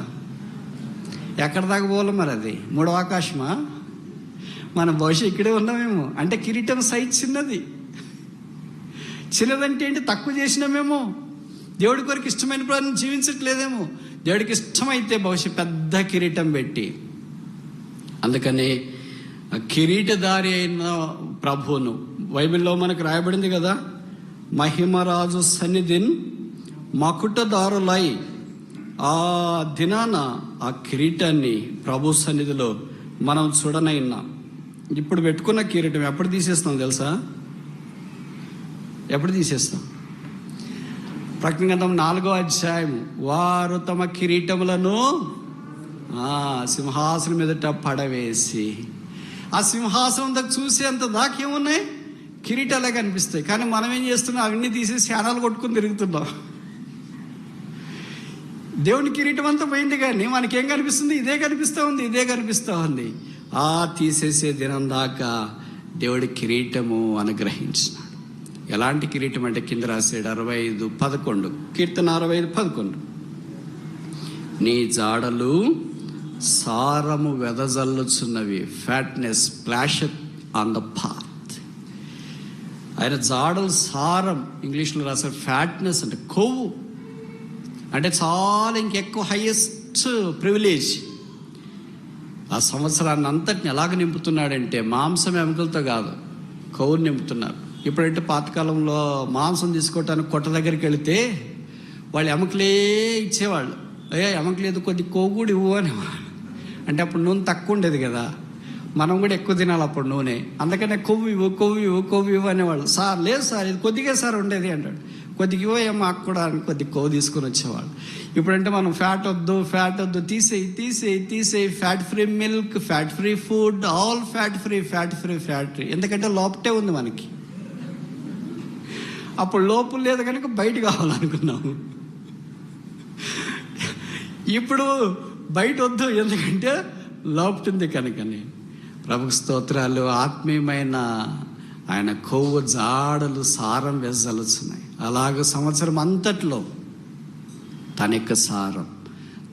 ఎక్కడ దాకా పోవాలి మరి? అది 3వ ఆకాశమా? మన భవిష్యత్ ఇక్కడే ఉన్నామేమో. అంటే కిరీటం సైజ్ చిన్నదంటే ఏంటి? తక్కువ చేసినామేమో. దేవుడి కొరకు ఇష్టమైన ప్రాణం జీవించట్లేదేమో. దేవుడికి ఇష్టమైతే భవిష్యత్ పెద్ద కిరీటం పెట్టి, అందుకని కిరీటధారి అయిన ప్రభువును బైబిల్లో మనకు రాయబడింది కదా, మహిమరాజు సన్నిధిన్ మకుటదారులై. ఆ దినాన ఆ కిరీటాన్ని ప్రభు సన్నిధిలో మనం చూడనైనాం. ఇప్పుడు పెట్టుకున్న కిరీటం ఎప్పుడు తీసేస్తాం తెలుసా? ఎప్పుడు తీసేస్తాం? ప్రకటన గ్రంథం 4వ అధ్యాయం, వారు తమ కిరీటములను సింహాసనం మీదట పడవేసి, ఆ సింహాసనం దగ్గర చూసేంత దాకేమున్నాయి? కిరీటాలే కనిపిస్తాయి. కానీ మనం ఏం చేస్తున్నాం? అవన్నీ తీసేసి శానాలు కొట్టుకుని తిరుగుతున్నాం. దేవుని కిరీటం అంతా పోయింది, కానీ మనకేం కనిపిస్తుంది? ఇదే కనిపిస్తూ ఉంది. ఆ తీసేసే దినం దాకా దేవుడి కిరీటము అనుగ్రహించినాడు. ఎలాంటి కిరీటం అంటే కింద రాసాడు 65:11, కీర్తన 65:11, నీ జాడలు సారము వెదజల్లుచున్నవి, fatness flash on the path. ఆయన జాడలు సారం, ఇంగ్లీష్లో రాశారు ఫ్యాట్నెస్ అంటే కొవ్వు, అంటే చాలా ఇంకెక్కువ హైయెస్ట్ ప్రివిలేజ్. ఆ సంవత్సరాన్ని అంతటిని ఎలాగ నింపుతున్నాడంటే మాంసం ఎముకలతో కాదు, కొవ్వుని నింపుతున్నారు. ఇప్పుడంటే పాతకాలంలో మాంసం తీసుకోవటానికి కొట్ట దగ్గరికి వెళితే వాళ్ళు ఎముకలే ఇచ్చేవాళ్ళు. ఎముకలేదు, కొద్ది కొవ్వు కూడా ఇవ్వు అనేవాళ్ళు. అంటే అప్పుడు నూనె తక్కువ ఉండేది కదా, మనం కూడా ఎక్కువ తినాలి అప్పుడు నూనె, అందుకనే కొవ్వు ఇవ్వు అనేవాళ్ళు. సార్ లేదు సార్, ఇది కొద్దిగా సార్ ఉండేది అంటాడు. కొద్దిగా ఇవ్వ మాకు కూడా కొద్ది కొవ్వు తీసుకొని వచ్చేవాళ్ళు. ఇప్పుడంటే మనం ఫ్యాట్ వద్దు, తీసేయి, fat free milk, fat free food, all fat free. ఎందుకంటే లోపటే ఉంది మనకి. అప్పుడు లోపల లేదు కనుక బయట కావాలనుకున్నాము. ఇప్పుడు బయట వద్దు, ఎందుకంటే లోపుతుంది కనుకని. ప్రభుకు స్తోత్రాలు. ఆత్మీయమైన ఆయన కొవ్వు జాడలు సారం వెదజల్లుచున్నాయి. అలాగ సంవత్సరం అంతట్లో తన యొక్క సారం,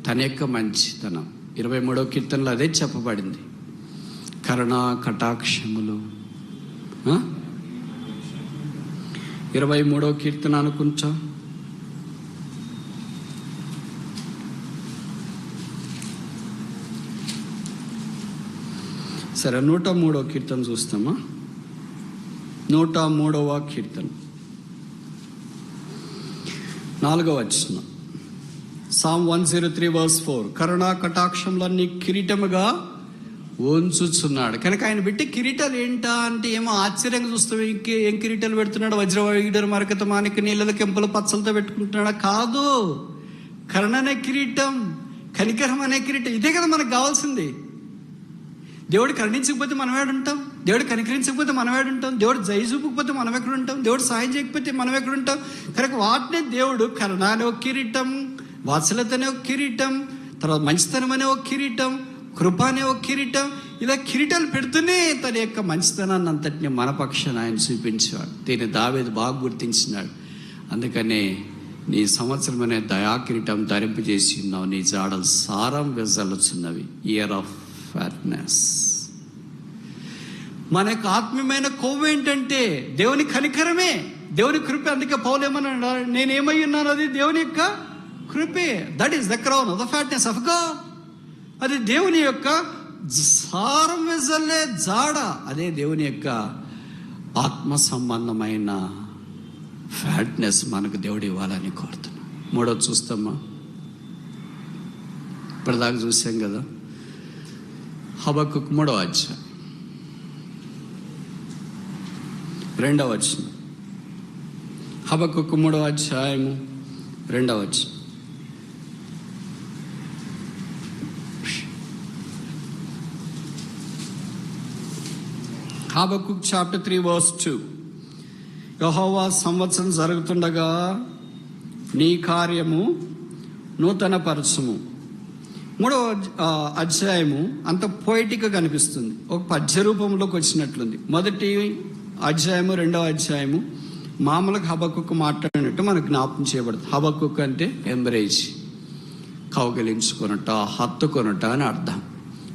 తన యొక్క మంచితనం 23వ కీర్తనలో అదే చెప్పబడింది. కరుణా కటాక్షములు 23వ కీర్తన అనుకుంటా. సరే, 103వ కీర్తన చూస్తామా? 103వ కీర్తన 4వ వచనం, Psalm 103:4, కరుణా కటాక్షములన్నీ కిరీటముగా ఉంచుచున్నాడు. కనుక ఆయన పెట్టి కిరీటాలు ఏంటా అంటే ఏమో ఆశ్చర్యంగా చూస్తాం. ఏం కిరీటాలు పెడుతున్నాడు? వజ్రవైడూర మరకత మాణిక్య నీళ్ళ కెంపుల పచ్చలతో పెట్టుకుంటున్నాడా? కాదు, కరుణ అనే కిరీటం, కనికరం అనే కిరీటం. ఇదే కదా మనకు కావాల్సింది. దేవుడు కరుణించకపోతే మనం ఏడుంటాం? దేవుడు కనికరించకపోతే మనం ఏడుంటాం? దేవుడు దయ చూపకపోతే మనం ఎక్కడుంటాం? దేవుడు సాయం చేయకపోతే మనం ఎక్కడుంటాం? కనుక వాటినే దేవుడు కరుణ అనే ఒక కిరీటం, వాత్సల్యత అనే ఒక కిరీటం, తర్వాత మంచితనం అనే ఒక కిరీటం, కృప అనే ఒక కిరీటం, ఇలా కిరీటాలు పెడుతూనే తన యొక్క మంచితనాన్ని అంతటిని మన పక్షాన ఆయన చూపించాడు. దీన్ని దావీదు బాగా గుర్తించినాడు. అందుకనే నీ సంవత్సరం అనే దయా కిరీటం ధరింపజేసి ఉన్నావు, నీ జాడలు సారం వెదజల్లుచున్నవి, ఇయర్ ఆఫ్ ఫ్యాట్నెస్. మన యొక్క ఆత్మీయమైన కొవ్వు ఏంటంటే దేవుని కనికరమే, దేవుని కృప. అందుకే పౌలు ఏమన్నా, నేనేమై ఉన్నాను అది దేవుని యొక్క కృపే. That is the crown of the fatness of God. అది దేవుని యొక్క సారం వెదజల్లే జాడ, అదే దేవుని యొక్క ఆత్మ సంబంధమైన ఫ్యాట్నెస్ మనకు దేవుడు ఇవ్వాలని కోరుతున్నాం. 3వది చూస్తామా? ఇప్పటిదాకా చూసాం కదా. హబక్కుకు 3వ అధ్యాయం 2వ వచనం. హబక్కుకు 3వ అధ్యాయము 2వ వచనం, హబక్కుక్ చాప్టర్ 3 verse 2. యెహోవా సంవత్సరం జరుగుతుండగా నీ కార్యము నూతన పరచము. 3వ అధ్యాయము అంత పోయిటిక్గా కనిపిస్తుంది, ఒక పద్య రూపంలోకి వచ్చినట్లుంది. మొదటి అధ్యాయము 2వ అధ్యాయము మామూలుగా హబక్కుక్ మాట్లాడినట్టు మనకు జ్ఞాపకం చేయబడుతుంది. హబక్కుక్ అంటే ఎంబ్రేజ్, కౌగిలించుకొనుట, హత్తుకొనుట అని అర్థం.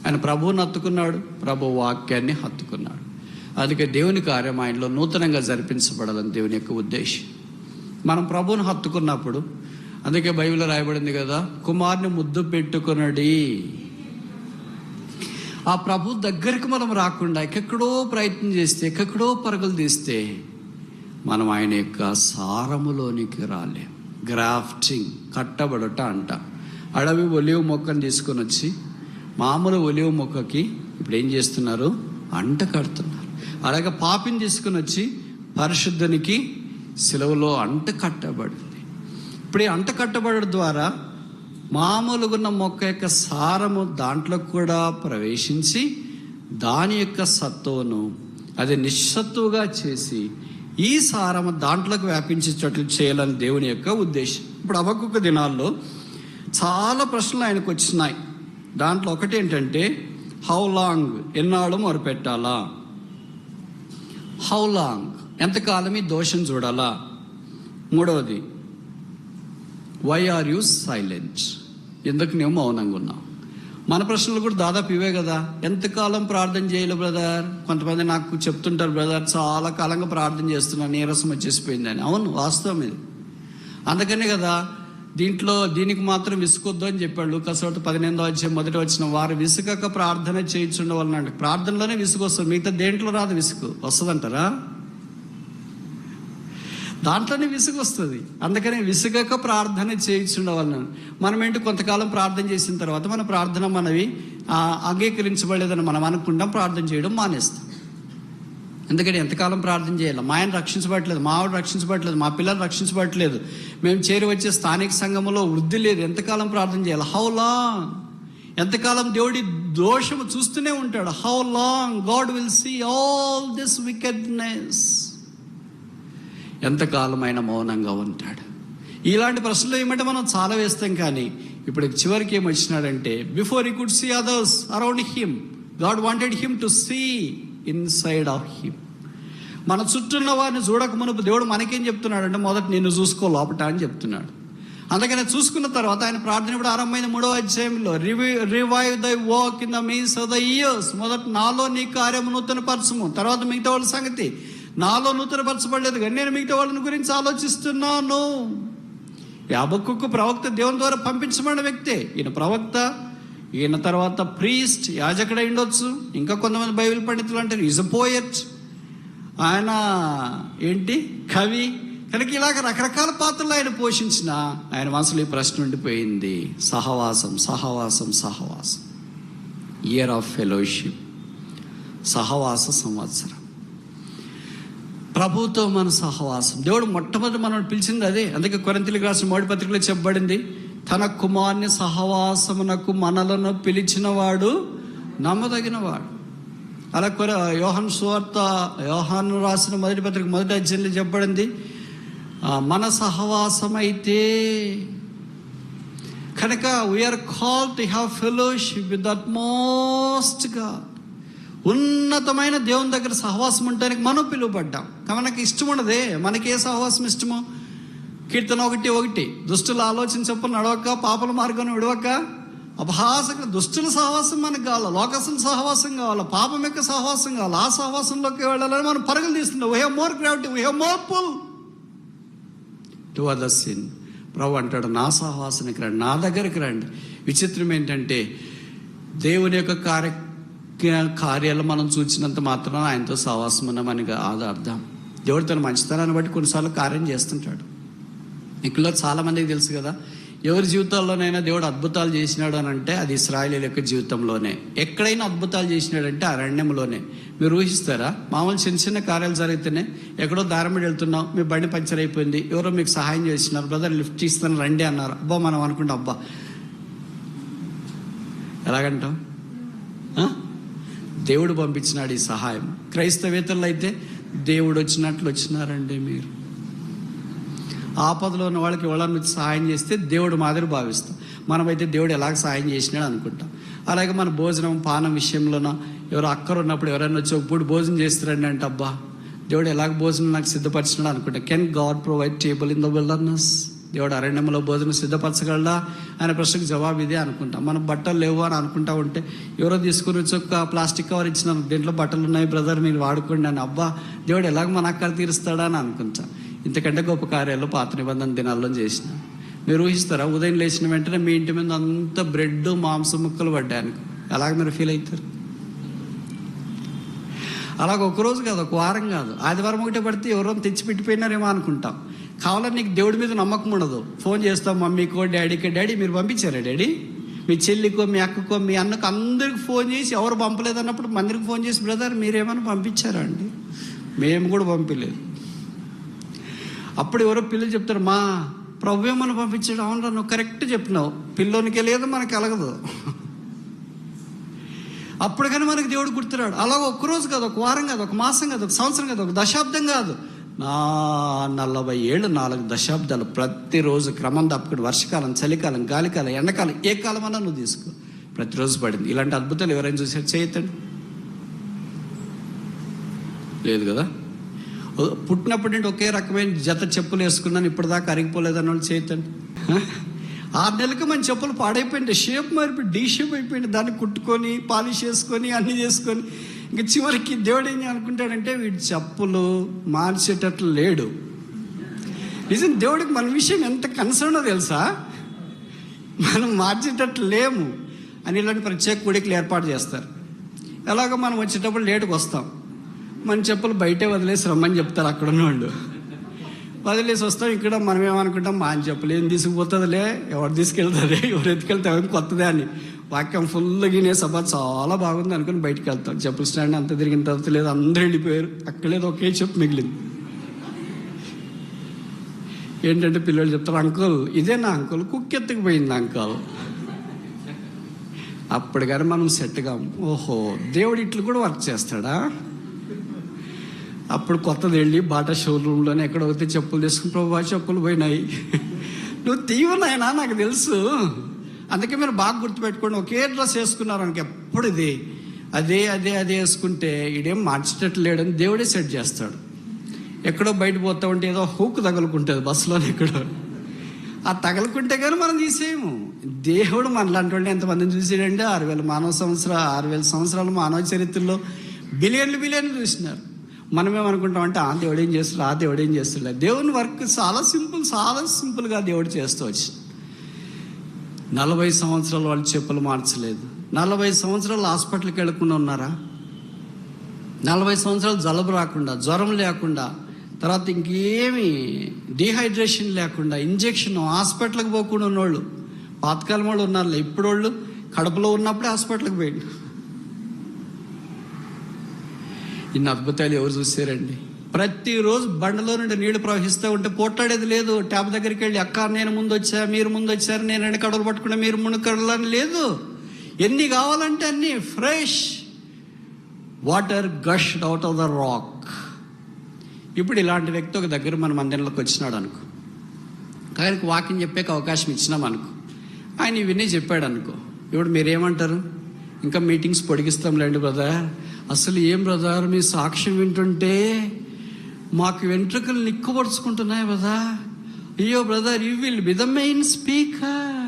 ఆయన ప్రభువుని హత్తుకున్నాడు, ప్రభు వాక్యాన్ని హత్తుకున్నాడు. అందుకే దేవుని కార్యం ఆయనలో నూతనంగా జరిపించబడాలని దేవుని యొక్క ఉద్దేశం. మనం ప్రభువుని హత్తుకున్నప్పుడు, అందుకే బైబిల్లో రాయబడింది కదా, కుమారుని ముద్దు పెట్టుకునడి. ఆ ప్రభు దగ్గరికి మనం రాకుండా ఎక్కడో ప్రయత్నం చేస్తే, ఎక్కడో పరుగులు తీస్తే మనం ఆయన యొక్క సారములోనికి రాలేం. గ్రాఫ్టింగ్, కట్టబడట అంట. అడవి ఒలివ మొక్కను తీసుకొని వచ్చి మామూలు ఒలివ మొక్కకి ఇప్పుడు ఏం చేస్తున్నారు, అంట కడుతున్నారు. అలాగే పాపిని తీసుకుని వచ్చి పరిశుద్ధునికి సిలువలో అంట కట్టబడింది. ఇప్పుడు ఈ అంట కట్టబడడం ద్వారా మామూలుగా ఉన్న మొక్క యొక్క సారము దాంట్లో కూడా ప్రవేశించి దాని యొక్క సత్తువును అది నిస్సత్తువుగా చేసి ఈ సారము దాంట్లోకి వ్యాపించేటట్లు చేయాలని దేవుని యొక్క ఉద్దేశం. ఇప్పుడు హబక్కుక్ దినాల్లో చాలా ప్రశ్నలు ఆయనకు వచ్చినాయి. దాంట్లో ఒకటి ఏంటంటే, హౌ లాంగ్, ఎన్నాళ్ళు మొరపెట్టాలా? హౌ లాంగ్, ఎంతకాలం ఈ దోషం చూడాలా? 3వది, వై ఆర్ యూ సైలెంట్, ఎందుకు నువ్వు మౌనంగా ఉన్నావు? మన ప్రశ్నలు కూడా దాదాపు ఇవే కదా. ఎంతకాలం ప్రార్థన చేయాలి బ్రదర్? కొంతమంది నాకు చెప్తుంటారు, బ్రదర్ చాలా కాలంగా ప్రార్థన చేస్తున్నా, నీరసం వచ్చేసిపోయిందని. అవును, వాస్తవం ఇది. అందుకనే కదా దీనికి మాత్రం విసుకొద్దు అని చెప్పాడు లూకాసు 18వ అధ్యాయం 1వ వచనం. వారు విసుగక ప్రార్థన చేయించుండవాలన్నాడు. ప్రార్థనలోనే విసుగు వస్తుంది, మిగతా దేంట్లో రాదు విసుగు. వస్తుందంటారా? దాంట్లోనే విసుగు వస్తుంది. అందుకనే విసుగక ప్రార్థన చేయించుండవాలన్నాడు. మనం ఏంటి, కొంతకాలం ప్రార్థన చేసిన తర్వాత మన ప్రార్థన మనవి అంగీకరించబడలేదని మనం అనుకుంటాం, ప్రార్థన చేయడం మానేస్తాం. ఎందుకంటే ఎంతకాలం ప్రార్థన చేయాలి? మా ఆయన రక్షించబడట్లేదు, మా ఆవిడ రక్షించబడట్లేదు, మా పిల్లలు రక్షించబడట్లేదు, మేము చేరి వచ్చే స్థానిక సంఘంలో వృద్ధి లేదు, ఎంతకాలం ప్రార్థన చేయాలి? How long? ఎంతకాలం దేవుడి దోషము చూస్తూనే ఉంటాడు? How long God will see all this wickedness? ఎంతకాలం ఆయన మౌనంగా ఉంటాడు? ఇలాంటి ప్రశ్నలు ఏమంటే మనం చాలా వేస్తాం. కానీ ఇప్పుడు చివరికి ఏమొచ్చినాడంటే, before he could see others around him, God wanted him to see inside of him. మన చుట్టూ ఉన్న వారిని చూడక మునుపు దేవుడు మనకేం చెప్తున్నాడు అంటే, మొదట నిన్ను చూసుకో లోపట అని చెప్తున్నాడు. అందుకని చూసుకున్న తర్వాత ఆయన ప్రార్థన ఇప్పుడు ఆరంభమైన 3వ అధ్యాయంలో, revive thy work in the means of the years. మొదట నాలో నీ కార్యము నూతన పరచము. తర్వాత మిగతా వాళ్ళ సంగతి. నాలో నూతన పరచబడలేదు కానీ నేను మిగతా వాళ్ళని గురించి ఆలోచిస్తున్నాను. హబక్కుకు ప్రవక్త దేవుని ద్వారా పంపించబడిన వ్యక్తే. ఈయన ప్రవక్త, ఈయన తర్వాత ప్రీస్ట్, యాజకుడై ఉండొచ్చు. ఇంకా కొంతమంది బైబిల్ పండితులు అంటారు ఈజ్ అ పోయట్, ఆయన ఏంటి, కవి. కనుక ఇలాగ రకరకాల పాత్రలు ఆయన పోషించిన ఆయన మనసులో ఈ ప్రశ్న ఉండిపోయింది, సహవాసం, సహవాసం, సహవాసం. ఇయర్ ఆఫ్ ఫెలోషిప్, సహవాస సంవత్సరం, ప్రభుతో మన సహవాసం. దేవుడు మొట్టమొదటి మనం పిలిచింది అదే. అందుకే కొరింథీయులకు రాసిన 3వ పత్రికలో చెప్పబడింది, తన కుమారుని సహవాసమునకు మనలను పిలిచినవాడు నమ్మదగినవాడు. అలా యోహాను రాసిన 1వ పత్రిక 1వ అధ్యాయంలో చెప్పబడింది, మన సహవాసం అయితే. కనుక we are called to have fellowship with that most God. ఉన్నతమైన దేవుని దగ్గర సహవాసం ఉండడానికి మనం పిలువబడ్డాం. మనకి ఇష్టం ఉండదే. మనకి ఏ సహవాసం ఇష్టమో? కీర్తన 1:1, దుష్టుల ఆలోచన చొప్పున నడవక, పాపల మార్గం విడవక, అపహాసక. దుష్టుల సహవాసం మనకు కావాలి, లోకస్తుల సహవాసం కావాలి, పాపం యొక్క సహవాసం కావాలి. ఆ సహవాసంలోకి వెళ్ళాలని మనం పరుగులు తీస్తున్నాం. We have more gravity, we have more pull to other sin. ప్రభు అంటాడు, నా సహవాసానికి రండి, నా దగ్గరికి రండి. విచిత్రం ఏంటంటే, దేవుని యొక్క కార్యాలు మనం చూసినంత మాత్రం ఆయనతో సహవాసం ఉన్నామని కాదు అర్థం. దేవుడు తన మంచితనాన్ని బట్టి కొన్నిసార్లు కార్యం చేస్తుంటాడు. ఇక్కడ చాలామందికి తెలుసు కదా, ఎవరి జీవితాల్లోనైనా దేవుడు అద్భుతాలు చేసినాడు అని అంటే అది ఇశ్రాయేలీయుల యొక్క జీవితంలోనే. ఎక్కడైనా అద్భుతాలు చేసినాడంటే అరణ్యంలోనే. మీరు ఊహిస్తారా? మామూలు చిన్న చిన్న కార్యాలు జరిగితేనే, ఎక్కడో దారం వెళ్తున్నాం, మీ బండి పంచర్ అయిపోయింది, ఎవరో మీకు సహాయం చేసినారు, బ్రదర్ లిఫ్ట్ ఇస్తాను రండి అన్నారు. అబ్బా మనం అనుకుంటాం, అబ్బా ఎలాగంటాం? దేవుడు పంపించినాడు ఈ సహాయం. క్రైస్తవేతరులు అయితే దేవుడు వచ్చినట్లు వచ్చినారండి. మీరు ఆపదలో ఉన్న వాళ్ళకి ఎవరన్నా సహాయం చేస్తే దేవుడు మాదిరి భావిస్తాం. మనమైతే దేవుడు ఎలాగ సహాయం చేసినాడు అనుకుంటాం. అలాగే మన భోజనం పానం విషయంలోనో ఎవరో అక్కర ఉన్నప్పుడు ఎవరైనా వచ్చి ఒక పూట భోజనం చేస్తారండి అంటే, అబ్బా దేవుడు ఎలాగ భోజనం నాకు సిద్ధపరిచినాడు అనుకుంటా. Can God provide table in the wilderness? దేవుడు అరణ్యంలో భోజనం సిద్ధపరచగలడా అనే ప్రశ్నకు జవాబు ఇదే అనుకుంటాం. మనం బట్టలు లేవు అని అనుకుంటా ఉంటే ఎవరో తీసుకుని వచ్చి ఒక ప్లాస్టిక్ కవర్ ఇచ్చినారు, దీంట్లో బట్టలు ఉన్నాయి బ్రదర్ మీరు వాడుకోండి అని. అబ్బా దేవుడు ఎలాగ మన అక్కర తీరుస్తాడా అని అనుకుంటా. ఇంతకంటే గొప్ప కార్యాలు పాత నిబంధన దినాల్లో చేసిన. మీరు ఊహిస్తారా, ఉదయం లేచిన వెంటనే మీ ఇంటి మీద అంత బ్రెడ్ మాంసం ముక్కలు పడ్డాయనుకో, ఎలాగ మీరు ఫీల్ అవుతారు? అలాగ ఒకరోజు కాదు, ఒక వారం కాదు, ఆదివారం ఒకటే పడితే ఎవరో తెచ్చిపెట్టిపోయినారేమో అనుకుంటాం. కావాలని నీకు దేవుడి మీద నమ్మకం ఉండదు. ఫోన్ చేస్తాం మమ్మీకో డాడీకో, డాడీ మీరు పంపించారా డాడీ? మీ చెల్లికో మీ అక్కకో మీ అన్నకో అందరికి ఫోన్ చేసి ఎవరు పంపలేదన్నప్పుడు మందిరికి ఫోన్ చేసి, బ్రదర్ మీరేమైనా పంపించారా అండి? మేము కూడా పంపించలేదు. అప్పుడు ఎవరో పిల్లలు చెప్తారు, మా ప్రభు ఏమన్నా పంపించాడు. అవునరా నువ్వు కరెక్ట్ చెప్పినావు, పిల్లోనికి లేదు మనకి కలగదు. అప్పుడు కానీ మనకి దేవుడు గుర్తురాడు. అలాగ ఒక్కరోజు కాదు, ఒక వారం కాదు, ఒక మాసం కాదు, ఒక సంవత్సరం కాదు, ఒక దశాబ్దం కాదు, 40 ఏళ్ళు 4 దశాబ్దాలు ప్రతిరోజు క్రమం తప్పకుండా వర్షకాలం, చలికాలం, గాలికాలం, ఎండాకాలం, ఏ కాలం అన్నా నువ్వు తీసుకో, ప్రతిరోజు పడింది. ఇలాంటి అద్భుతాలు ఎవరైనా చూసారు? చేయతండి. లేదు కదా. పుట్టినప్పటి నుండి ఒకే రకమైన జత చెప్పులు వేసుకున్నాను, ఇప్పటిదాకా అరిగిపోలేదని వాళ్ళు చేయతండి. 6 నెలలకు మన చెప్పులు పాడైపోయింది, షేప్ మారిపోయి డీ షేప్ అయిపోయింది. దాన్ని కుట్టుకొని పాలిష్ చేసుకొని అన్నీ చేసుకొని ఇంకా చివరికి దేవుడు ఏం అనుకుంటాడంటే వీడి చెప్పులు మార్చేటట్లు లేడు. నిజం, దేవుడికి మన విషయం ఎంత కన్సర్నో తెలుసా? మనం మార్చేటట్లు లేము అని ఇలాంటి ప్రత్యేక కూడికలు ఏర్పాటు చేస్తారు. ఎలాగో మనం వచ్చేటప్పుడు లేటుకు వస్తాం, మన చెప్పులు బయటే వదిలేసి రమ్మని చెప్తారు అక్కడ ఉన్నవాళ్ళు. వదిలేసి వస్తాం. ఇక్కడ మనం ఏమనుకుంటాం, మా చెప్పులు ఏం తీసుకుపోతుందిలే, ఎవరు తీసుకెళ్తారే, ఎవరు ఎత్తుకెళ్తే కొత్తదే అని. వాక్యం ఫుల్ గినే సభ చాలా బాగుంది అనుకుని బయటకు వెళ్తాం. చెప్పులు స్టాండ్ అంత తిరిగిన తర్వాత లేదు, అందరూ వెళ్ళిపోయారు, అక్కడలేదు ఒకే చెప్పు మిగిలింది. ఏంటంటే పిల్లలు చెప్తారు, అంకుల్ ఇదేనా అంకుల్, కుక్ ఎత్తుకుపోయింది అంకుల్. అప్పుడు కానీ మనం సెట్గా, ఓహో దేవుడు ఇట్లు కూడా వర్క్ చేస్తాడా? అప్పుడు కొత్తది వెళ్ళి బాటా షోరూంలోనే ఎక్కడ పోతే చెప్పులు తీసుకుని, ప్రభు చెప్పులు పోయినాయి, నువ్వు తీవనాయనా నాకు తెలుసు. అందుకే మీరు బాగా గుర్తుపెట్టుకోండి, ఒకే డ్రెస్ వేసుకున్నారు అనుకో, ఎప్పుడు ఇది అదే అదే అదే వేసుకుంటే ఇదేం మార్చేటట్లు లేడని దేవుడే సెట్ చేస్తాడు. ఎక్కడో బయట పోతా ఉంటే ఏదో హూక్ తగులుకుంటుంది బస్సులోనే, ఎక్కడో ఆ తగులుకుంటే కానీ మనం తీసేయము. దేవుడు మనలాంటి వాళ్ళు ఎంతమందిని చూసాడంటే 6,000 సంవత్సరాలు మానవ చరిత్రలో బిలియన్లు చూసినారు. మనమేమనుకుంటామంటే ఆ దేవుడు ఏం చేస్తాడు, ఆ దేవుడు ఏం చేస్తాడు. దేవుని వర్క్ చాలా సింపుల్గా దేవుడు చేస్తూ వచ్చి 40 సంవత్సరాలు వాళ్ళు చెప్పులు మార్చలేదు. 40 సంవత్సరాలు హాస్పిటల్కి వెళ్ళకుండా ఉన్నారా? 40 సంవత్సరాలు జలుబు రాకుండా, జ్వరం లేకుండా, తర్వాత ఇంకేమి డీహైడ్రేషన్ లేకుండా, ఇంజెక్షన్, హాస్పిటల్కి పోకుండా ఉన్నోళ్ళు పాతకాలం వాళ్ళు ఉన్నారు. ఇప్పుడు వాళ్ళు కడుపులో ఉన్నప్పుడే హాస్పిటల్కి పోయిండు. ఇన్ని అద్భుతాలు ఎవరు చూసారండి? ప్రతిరోజు బండలో నుండి నీళ్లు ప్రవహిస్తూ ఉంటే పోట్లాడేది లేదు. ట్యాప్ దగ్గరికి వెళ్ళి అక్క నేను ముందు వచ్చా, మీరు ముందు వచ్చారు, నేను 2 కడవలు పట్టుకున్నా, మీరు 3 కడవలు అని లేదు. ఎన్ని కావాలంటే అన్ని fresh water gushed out of the rock. ఇప్పుడు ఇలాంటి వ్యక్తి ఒక దగ్గర మన మందిరంలోకి వచ్చినాడు అనుకో, ఆయనకు వాకింగ్ చెప్పేకి అవకాశం ఇచ్చినాం అనుకో, ఆయన ఇవన్నీ చెప్పాడు అనుకో, ఇప్పుడు మీరేమంటారు? ఇంకా మీటింగ్స్ పొడిగిస్తాంలేండి బ్రదర్. అసలు ఏం బ్రదర్ మీ సాక్ష్యం వింటుంటే మాకు వెంట్రుకలు నిక్కుపరుచుకుంటున్నాయి బ్రదర్. అయ్యో brother, you will be the main speaker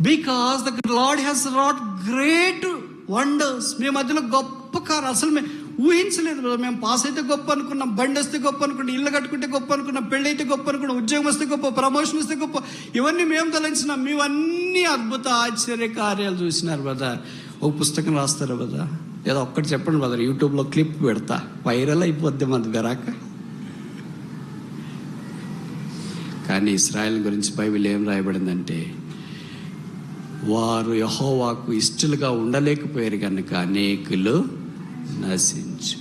because the Lord has wrought great wonders. మీ మధ్యలో గొప్ప కారు అసలు మేము ఊహించలేదు బ్రదర్. మేము పాస్ అయితే గొప్ప అనుకున్నాం, బండి వస్తే గొప్ప అనుకున్నాం, ఇల్లు కట్టుకుంటే గొప్ప అనుకున్నాం, పెళ్ళి అయితే గొప్ప అనుకున్నాం, ఉద్యోగం వస్తే గొప్ప, ప్రమోషన్ వస్తే గొప్ప, ఇవన్నీ మేము తలంచినాం. మేవన్నీ అద్భుత ఆశ్చర్య కార్యాలు చూసినారు బ్రదర్. ఒక పుస్తకం రాస్తారు బ్రదర్, ఏదో ఒక్కటి చెప్పండి బ్రదర్, యూట్యూబ్లో క్లిప్ పెడతా, వైరల్ అయిపోద్ది మనది బెరాక. కానీ ఇశ్రాయేల్ గురించి బైబిల్ ఏం రాయబడిందంటే, వారు యెహోవాకు ఇష్టలుగా ఉండలేకపోయారు కనుక అనేకులు నశించు.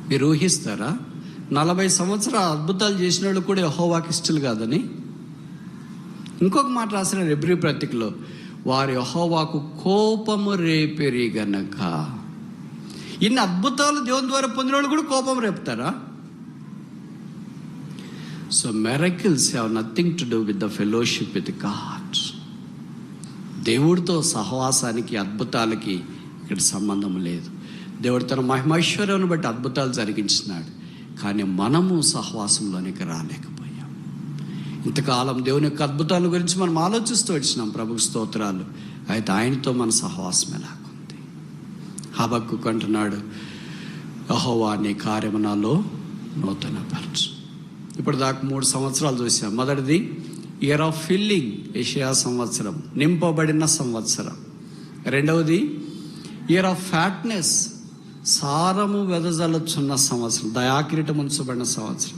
మీరు ఊహిస్తారా 40 సంవత్సరాలు అద్భుతాలు చేసిన వాళ్ళు కూడా యెహోవాకి ఇష్టలు కాదని? ఇంకొక మాట రాసిన హెబ్రీ పత్రికలో, వారు యెహోవాకు కోపము రేపిరి గనక. ఇన్ని అద్భుతాలు దేవుని ద్వారా పొందిన వాళ్ళు కూడా కోపం రేపుతారా? So miracles have nothing to do with the fellowship with God. దేవుడితో సహవాసానికి, అద్భుతాలకి ఇక్కడ సంబంధం లేదు. దేవుడు తన మహిమైశ్వర్యాన్ని బట్టి అద్భుతాలు జరిగించినాడు, కానీ మనము సహవాసంలోనికి రాలేకపోయాం. ఇంతకాలం దేవుని యొక్క అద్భుతాల గురించి మనం ఆలోచిస్తూ వచ్చినాం, ప్రభుకు స్తోత్రాలు. అయితే ఆయనతో మన సహవాసం ఎలాగుంది? హబక్కూకు అంటున్నాడు, యెహోవా నీ కార్యము నాలో నూతనపరచు. ఇప్పుడు దాకా 3 సంవత్సరాలు చూసాం. మొదటిది ఇయర్ ఆఫ్ ఫిల్లింగ్, యెషయా సంవత్సరం, నింపబడిన సంవత్సరం. రెండవది ఇయర్ ఆఫ్ ఫ్యాట్నెస్, సారము వెదజల్లుచున్న సంవత్సరం, దయాకిరీటం ఉంచబడిన సంవత్సరం.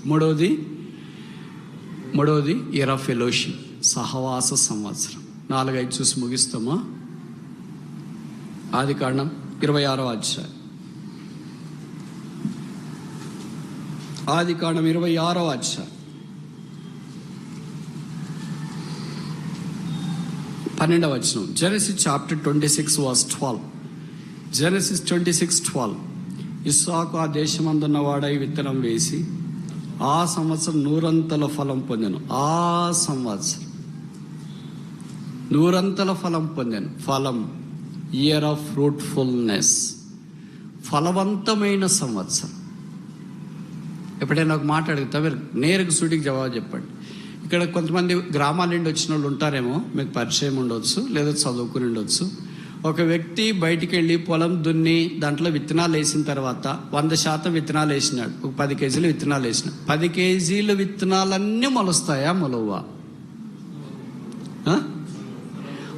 మూడవది ఇయర్ ఆఫ్ ఫెలోషిప్, సహవాస సంవత్సరం. 4-5 చూసి ముగిస్తామా? ఆదికాండం 26వ అధ్యాయం. ఆదికాండం 26వ అధ్యాయం 12వ వచనం. Genesis chapter 26 verse 12. జెనసిస్ 26:12. ఇస్సాకు ఆ దేశమందున్న వాడై విత్తనం వేసి ఆ సంవత్సరం 100 ఫలం పొందెను. ఆ సంవత్సరం 100 ఫలం పొందాను. ఫలం, ఇయర్ ఆఫ్ ఫ్రూట్ఫుల్నెస్, ఫలవంతమైన సంవత్సరం. ఎప్పుడైనా ఒక మాట అడుగుతా, మీరు నేరుగా సూటికి జవాబు చెప్పండి. ఇక్కడ కొంతమంది గ్రామాల నుండి వచ్చిన వాళ్ళు ఉంటారేమో, మీకు పరిచయం ఉండవచ్చు, లేదా చదువుకుని ఉండొచ్చు. ఒక వ్యక్తి బయటికి వెళ్ళి పొలం దున్ని దాంట్లో విత్తనాలు వేసిన తర్వాత 100% విత్తనాలు వేసినాడు. ఒక 10 కేజీలు విత్తనాలు వేసినాడు. 10 కేజీల విత్తనాలన్నీ మొలుస్తాయా, మొలవా?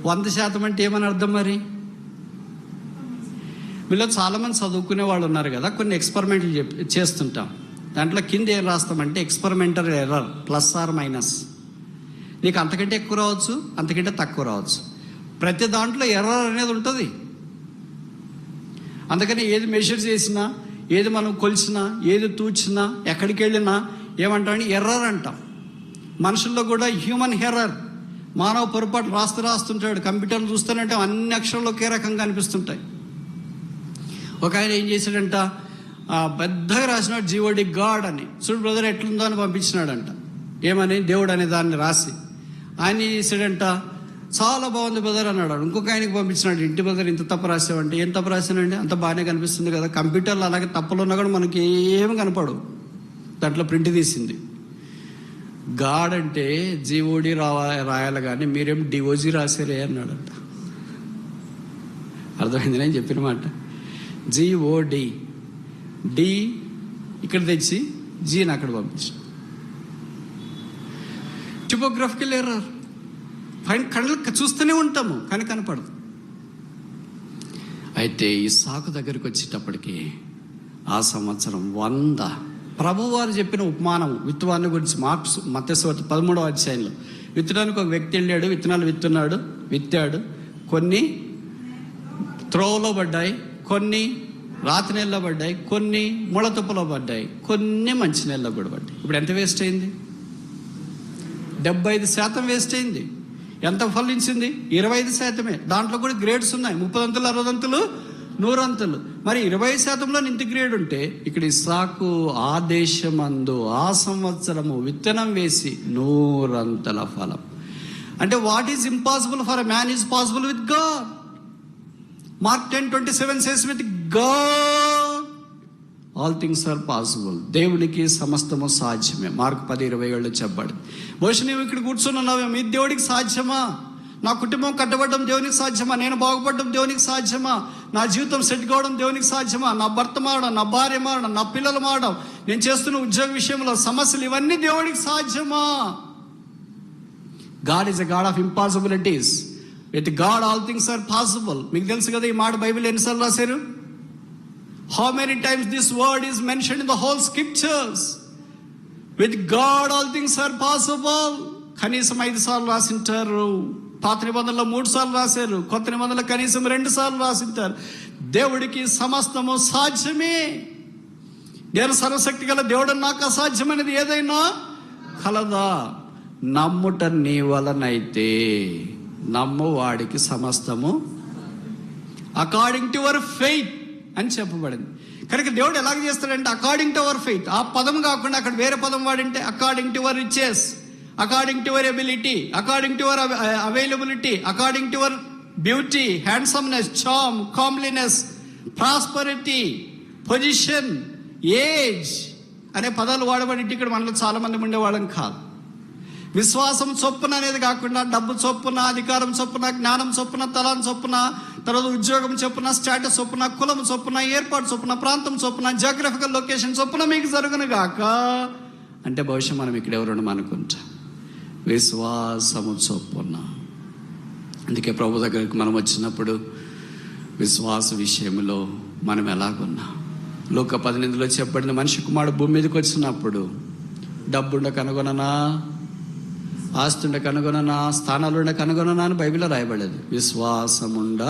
100% అంటే ఏమని అర్థం? మరి మీలో చాలామంది చదువుకునే వాళ్ళు ఉన్నారు కదా, కొన్ని ఎక్స్పెరిమెంట్లు చేస్తుంటాం. దాంట్లో కింద ఏం రాస్తామంటే experimental error, plus or minus. నీకు అంతకంటే ఎక్కువ రావచ్చు, అంతకంటే తక్కువ రావచ్చు. ప్రతి దాంట్లో ఎర్రర్ అనేది ఉంటుంది. అందుకని ఏది మెషర్ చేసినా, ఏది మనం కొలిసినా, ఏది తూచినా, ఎక్కడికి వెళ్ళినా ఏమంటామని ఎర్రర్ అంటాం. మనుషుల్లో కూడా హ్యూమన్ ఎర్రర్, మానవ పొరపాటు రాస్తుంటాడు. కంప్యూటర్లు చూస్తానంటే అన్ని అక్షరాలు ఒకే రకంగా అనిపిస్తుంటాయి. ఒక ఆయన ఏం చేశాడంట, పెద్దగా రాసినాడు జీవోడి గాడ్ అని. చూడు బ్రదర్ ఎట్లుందో అని పంపించినాడంట. ఏమని? దేవుడు అనే దాన్ని రాసి. ఆయన ఏం చేశాడంట, చాలా బాగుంది బ్రదర్ అన్నాడు. ఇంకొక ఆయనకి పంపించినాడు, ఇంటి బ్రదర్ ఇంత తప్పు రాసావంటే. ఏం తప్పు రాశానండి? అంత బాగానే కనిపిస్తుంది కదా. కంప్యూటర్లో అలాగే తప్పులు ఉన్నా కూడా మనకి ఏమి కనపడు. దాంట్లో ప్రింట్ తీసింది. గాడ్ అంటే జీఓడి రాయాలి, కానీ మీరేం డిఓజీ రాసారే అన్నాడంట. అర్థమైంది నేను చెప్పిన మాట? జీఓడి, డి ఇక్కడ తెచ్చి జీని అక్కడ పంపించాడు. టిపోగ్రఫికల్ ఎర్రర్. కళ్ళకి చూస్తూనే ఉంటాము కానీ కనపడదు. అయితే ఈ సాకు దగ్గరికి వచ్చేటప్పటికి ఆ సంవత్సరం 100. ప్రభువారు చెప్పిన ఉపమానం విత్తనాన్ని గురించి మత్తయి 13వ అధ్యాయంలో, విత్తడానికి ఒక వ్యక్తి వెళ్ళాడు, విత్తనాలు విత్తాడు. కొన్ని త్రోవలో పడ్డాయి, కొన్ని రాతి నెలలో పడ్డాయి, కొన్ని ముళ్ళతుప్పలో పడ్డాయి, కొన్ని మంచి నెలలో కూడా పడ్డాయి. ఇప్పుడు ఎంత వేస్ట్ అయింది? 75% వేస్ట్ అయింది. ఎంత ఫలించింది? 25%. దాంట్లో కూడా గ్రేడ్స్ ఉన్నాయి, 30 అంతులు, 60 అంతులు, 100 అంతులు. మరి 20%లో ఇంత గ్రేడ్ ఉంటే, ఇక్కడ ఇస్సాకు ఆ దేశమందు ఆ సంవత్సరము విత్తనం వేసి 100 అంతల ఫలం. అంటే what is impossible for a man is possible with God. Mark 10:27 says with God all things are possible. దేవునికి సమస్తము సాధ్యమే. మార్కు 10:27 చెప్పాడు. బహుశా నీవు ఇక్కడ కూర్చున్నావు, మీ దేవుడికి సాధ్యమా? నా కుటుంబం కట్టబడడం దేవునికి సాధ్యమా? నేను బాగుపడడం దేవునికి సాధ్యమా? నా జీవితం సెట్ కావడం దేవునికి సాధ్యమా? నా భర్త మారడం, నా భార్య మారడం, నా పిల్లలు మారడం, నేను చేస్తున్న ఉద్యోగ విషయంలో సమస్యలు, ఇవన్నీ దేవునికి సాధ్యమా? God is a God of impossibilities. With God all things are possible. మీకు తెలుసు కదా ఈ మాట బైబిల్ ఎన్నిసార్లు రాశారు? How many times this word is mentioned in the whole scriptures? With God all things are possible. కనీసం 5 సార్లు రాసింటారు. పాత నిబంధనలో 3 సార్లు రాశారు. కొత్త నిబంధనలో కనీసం 2 సార్లు రాసింటారు. దేవుడికి సమస్తము సాధ్యమే. నేను సర్వశక్తి గల దేవుడు, నాకు అసాధ్యమైనది ఏదైనా కలదా? నమ్ముట నీ వలనైతే నమ్ము వాడికి సమస్తము అకార్డింగ్ టు యువర్ ఫెయిత్ అని చెప్పబడింది. కనుక దేవుడు ఎలాగ చేస్తాడంటే అకార్డింగ్ టు అవర్ ఫెయిత్. ఆ పదం కాకుండా అక్కడ వేరే పదం వాడింటే according to your riches, according to your ability, according to your availability, according to your beauty, handsomeness, charm, comeliness, prosperity, position, age అనే పదాలు వాడబడి ఇక్కడ మనలో చాలా మంది ఉండేవాళ్ళం కాదు. విశ్వాసం చొప్పున అనేది కాకుండా డబ్బు చొప్పున, అధికారం చొప్పున, జ్ఞానం చొప్పున, తలం చొప్పున, తర్వాత ఉద్యోగం చొప్పున, స్టేటస్ చొప్పున, కులం చొప్పున, ఏర్పాటు చొప్పున, ప్రాంతం చొప్పున, జియోగ్రఫికల్ లొకేషన్ చొప్పున మీకు జరుగును గాక అంటే బహుశా మనం ఇక్కడ ఎవరు అనుకుంటాం. విశ్వాసము చొప్పున. అందుకే ప్రభు దగ్గరికి మనం వచ్చినప్పుడు విశ్వాస విషయంలో మనం ఎలాగున్నాం. లూకా 18లో చెప్పబడిన మనిషి కుమారుడు భూమి మీదకి వచ్చినప్పుడు డబ్బుండ కనుగొననా, ఆస్తుండ కనుగొననా, స్థానాలుండ కనుగొననా అని బైబిల్లో రాయబడలేదు. విశ్వాసముండ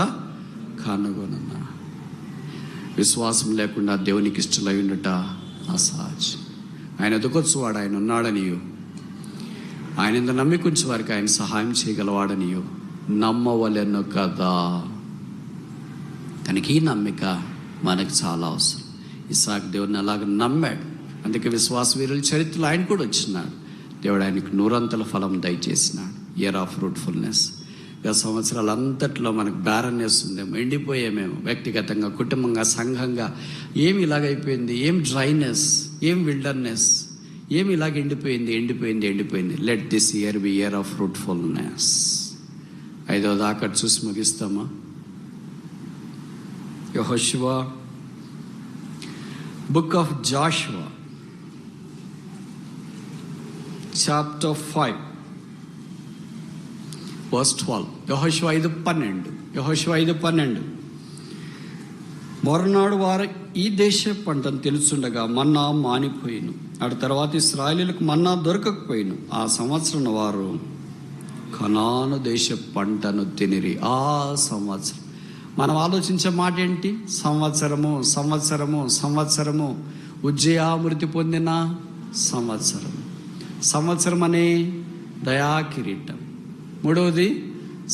కనుగొననా. విశ్వాసం లేకుండా దేవునికి ఇష్టలై ఉండట అసహజం. ఆయన ఎదుకొచ్చువాడు ఆయన ఉన్నాడనియో, ఆయన ఇంత నమ్మికుంచే వారికి ఆయన సహాయం చేయగలవాడనియో నమ్మవలెను కదా. తనకి ఈ నమ్మిక మనకు చాలా అవసరం. ఇస్సాకు దేవుడిని అలాగ నమ్మాడు. అందుకే విశ్వాస వీరుల చరిత్రలో ఆయన కూడా వచ్చినాడు. దేవుడు ఆయనకు 100 ఫలం దయచేసినాడు. Year of fruitfulness. గత సంవత్సరాలంతట్లో మనకు బ్యారన్నెస్ ఉందేమో, ఎండిపోయామేమో, వ్యక్తిగతంగా, కుటుంబంగా, సంఘంగా. ఏమి ఇలాగైపోయింది, ఏం డ్రైనెస్, ఏం విల్డర్నెస్, ఏమి ఇలాగ ఎండిపోయింది. Let this year be year of fruitfulness. 5వ దాకా చూసి ముగిస్తామా? యెహోషువ, book of Joshua, chapter 5 verse 12. యెహోషువ 5:12. మరునాడు వారు ఈ దేశ పంటను తెలుసుండగా మన్నా మానిపోయిను. అటు తర్వాత ఇశ్రాయేలీయులకు మన్నా దొరకకపోయిను. ఆ సంవత్సరం వారు కనాను దేశ పంటను తినిరి. ఆ సంవత్సరం మనం ఆలోచించే మాట ఏంటి? సంవత్సరము ఉజ్జయ మృతి పొందిన సంవత్సరం అనే దయా కిరీటం. 3వది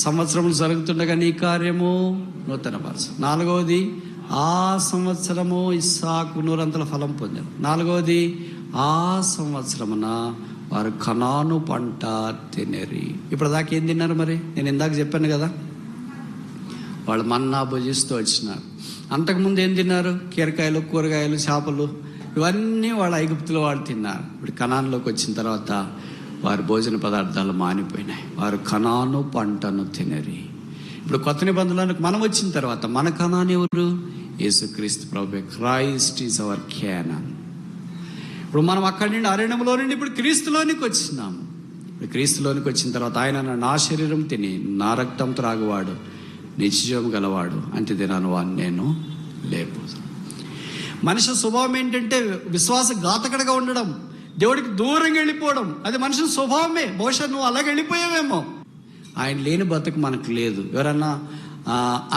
సంవత్సరములు జరుగుతుండగా నీ కార్యము నూతనపరచు. 4వది ఆ సంవత్సరము ఇస్సాకు 100 ఫలం పొందారు. 4వది ఆ సంవత్సరమున వారు కనాను పంట తినేరి. ఇప్పుడు దాకా ఏం తిన్నారు మరి? నేను ఇందాక చెప్పాను కదా, వాళ్ళు మన్నా భుజిస్తూ వచ్చినారు. అంతకుముందు ఏం తిన్నారు? కీరకాయలు, కూరగాయలు, చేపలు, ఇవన్నీ వాళ్ళ ఐగుప్తులో వాళ్ళు తిన్నారు. ఇప్పుడు కనాన్లోకి వచ్చిన తర్వాత వారి భోజన పదార్థాలు మానిపోయినాయి. వారు కనాను పంటను తినరి. ఇప్పుడు కొత్త నిబంధనలకు మనం వచ్చిన తర్వాత మన కనాను ఎవరు? యేసుక్రీస్తు ప్రభు. Christ is our Canaan. ఇప్పుడు మనం అక్కడి నుండి అరణ్యంలో నుండి ఇప్పుడు క్రీస్తులోనికి వచ్చినాము. ఇప్పుడు క్రీస్తులోనికి వచ్చిన తర్వాత ఆయన నా శరీరం తిని నా రక్తం త్రాగువాడు నిశ్చయం గలవాడు, అంతే దినాను వాడిని నేను లేపు. మనిషి స్వభావం ఏంటంటే విశ్వాసఘాతకుడిగా ఉండడం, దేవుడికి దూరంగా వెళ్ళిపోవడం. అది మనిషి స్వభావమే. బహుశా నువ్వు అలాగే వెళ్ళిపోయావేమో. ఆయన లేని బతుకు మనకు లేదు. ఎవరన్నా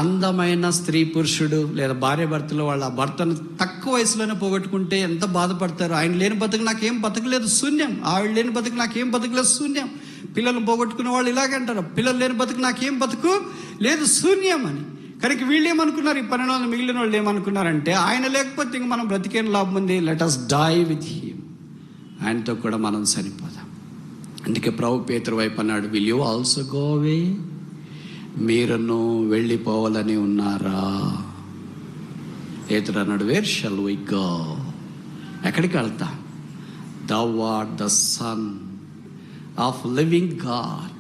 అందమైన స్త్రీ పురుషుడు లేదా భార్య భర్తలు వాళ్ళ భర్తను తక్కువ వయసులోనే పోగొట్టుకుంటే ఎంత బాధపడతారు. ఆయన లేని బతుకు నాకేం బతకలేదు, శూన్యం. ఆవిడ లేని బతుకు నాకేం బతకలేదు, శూన్యం. పిల్లలు పోగొట్టుకునే వాళ్ళు ఇలాగే అంటారు, పిల్లలు లేని బతుకు నాకేం బతుకు లేదు, శూన్యం అని. కనుక వీళ్ళు ఏమనుకున్నారు, ఈ 12 మిగిలిన వాళ్ళు ఏమనుకున్నారంటే ఆయన లేకపోతే ఇంక మనం బ్రతికేం లాభం ఉంది, let us die with him. ఆయనతో కూడా మనం చనిపోదాం. అందుకే ప్రభు పేతురు వైపు అన్నాడు, will you also go away? మీరును వెళ్ళిపోవాలని ఉన్నారా? పేతురు అన్నాడు, వేర్ షల్ వి గో? ఎక్కడికి వెళ్తాం? Thou art the Son of living God.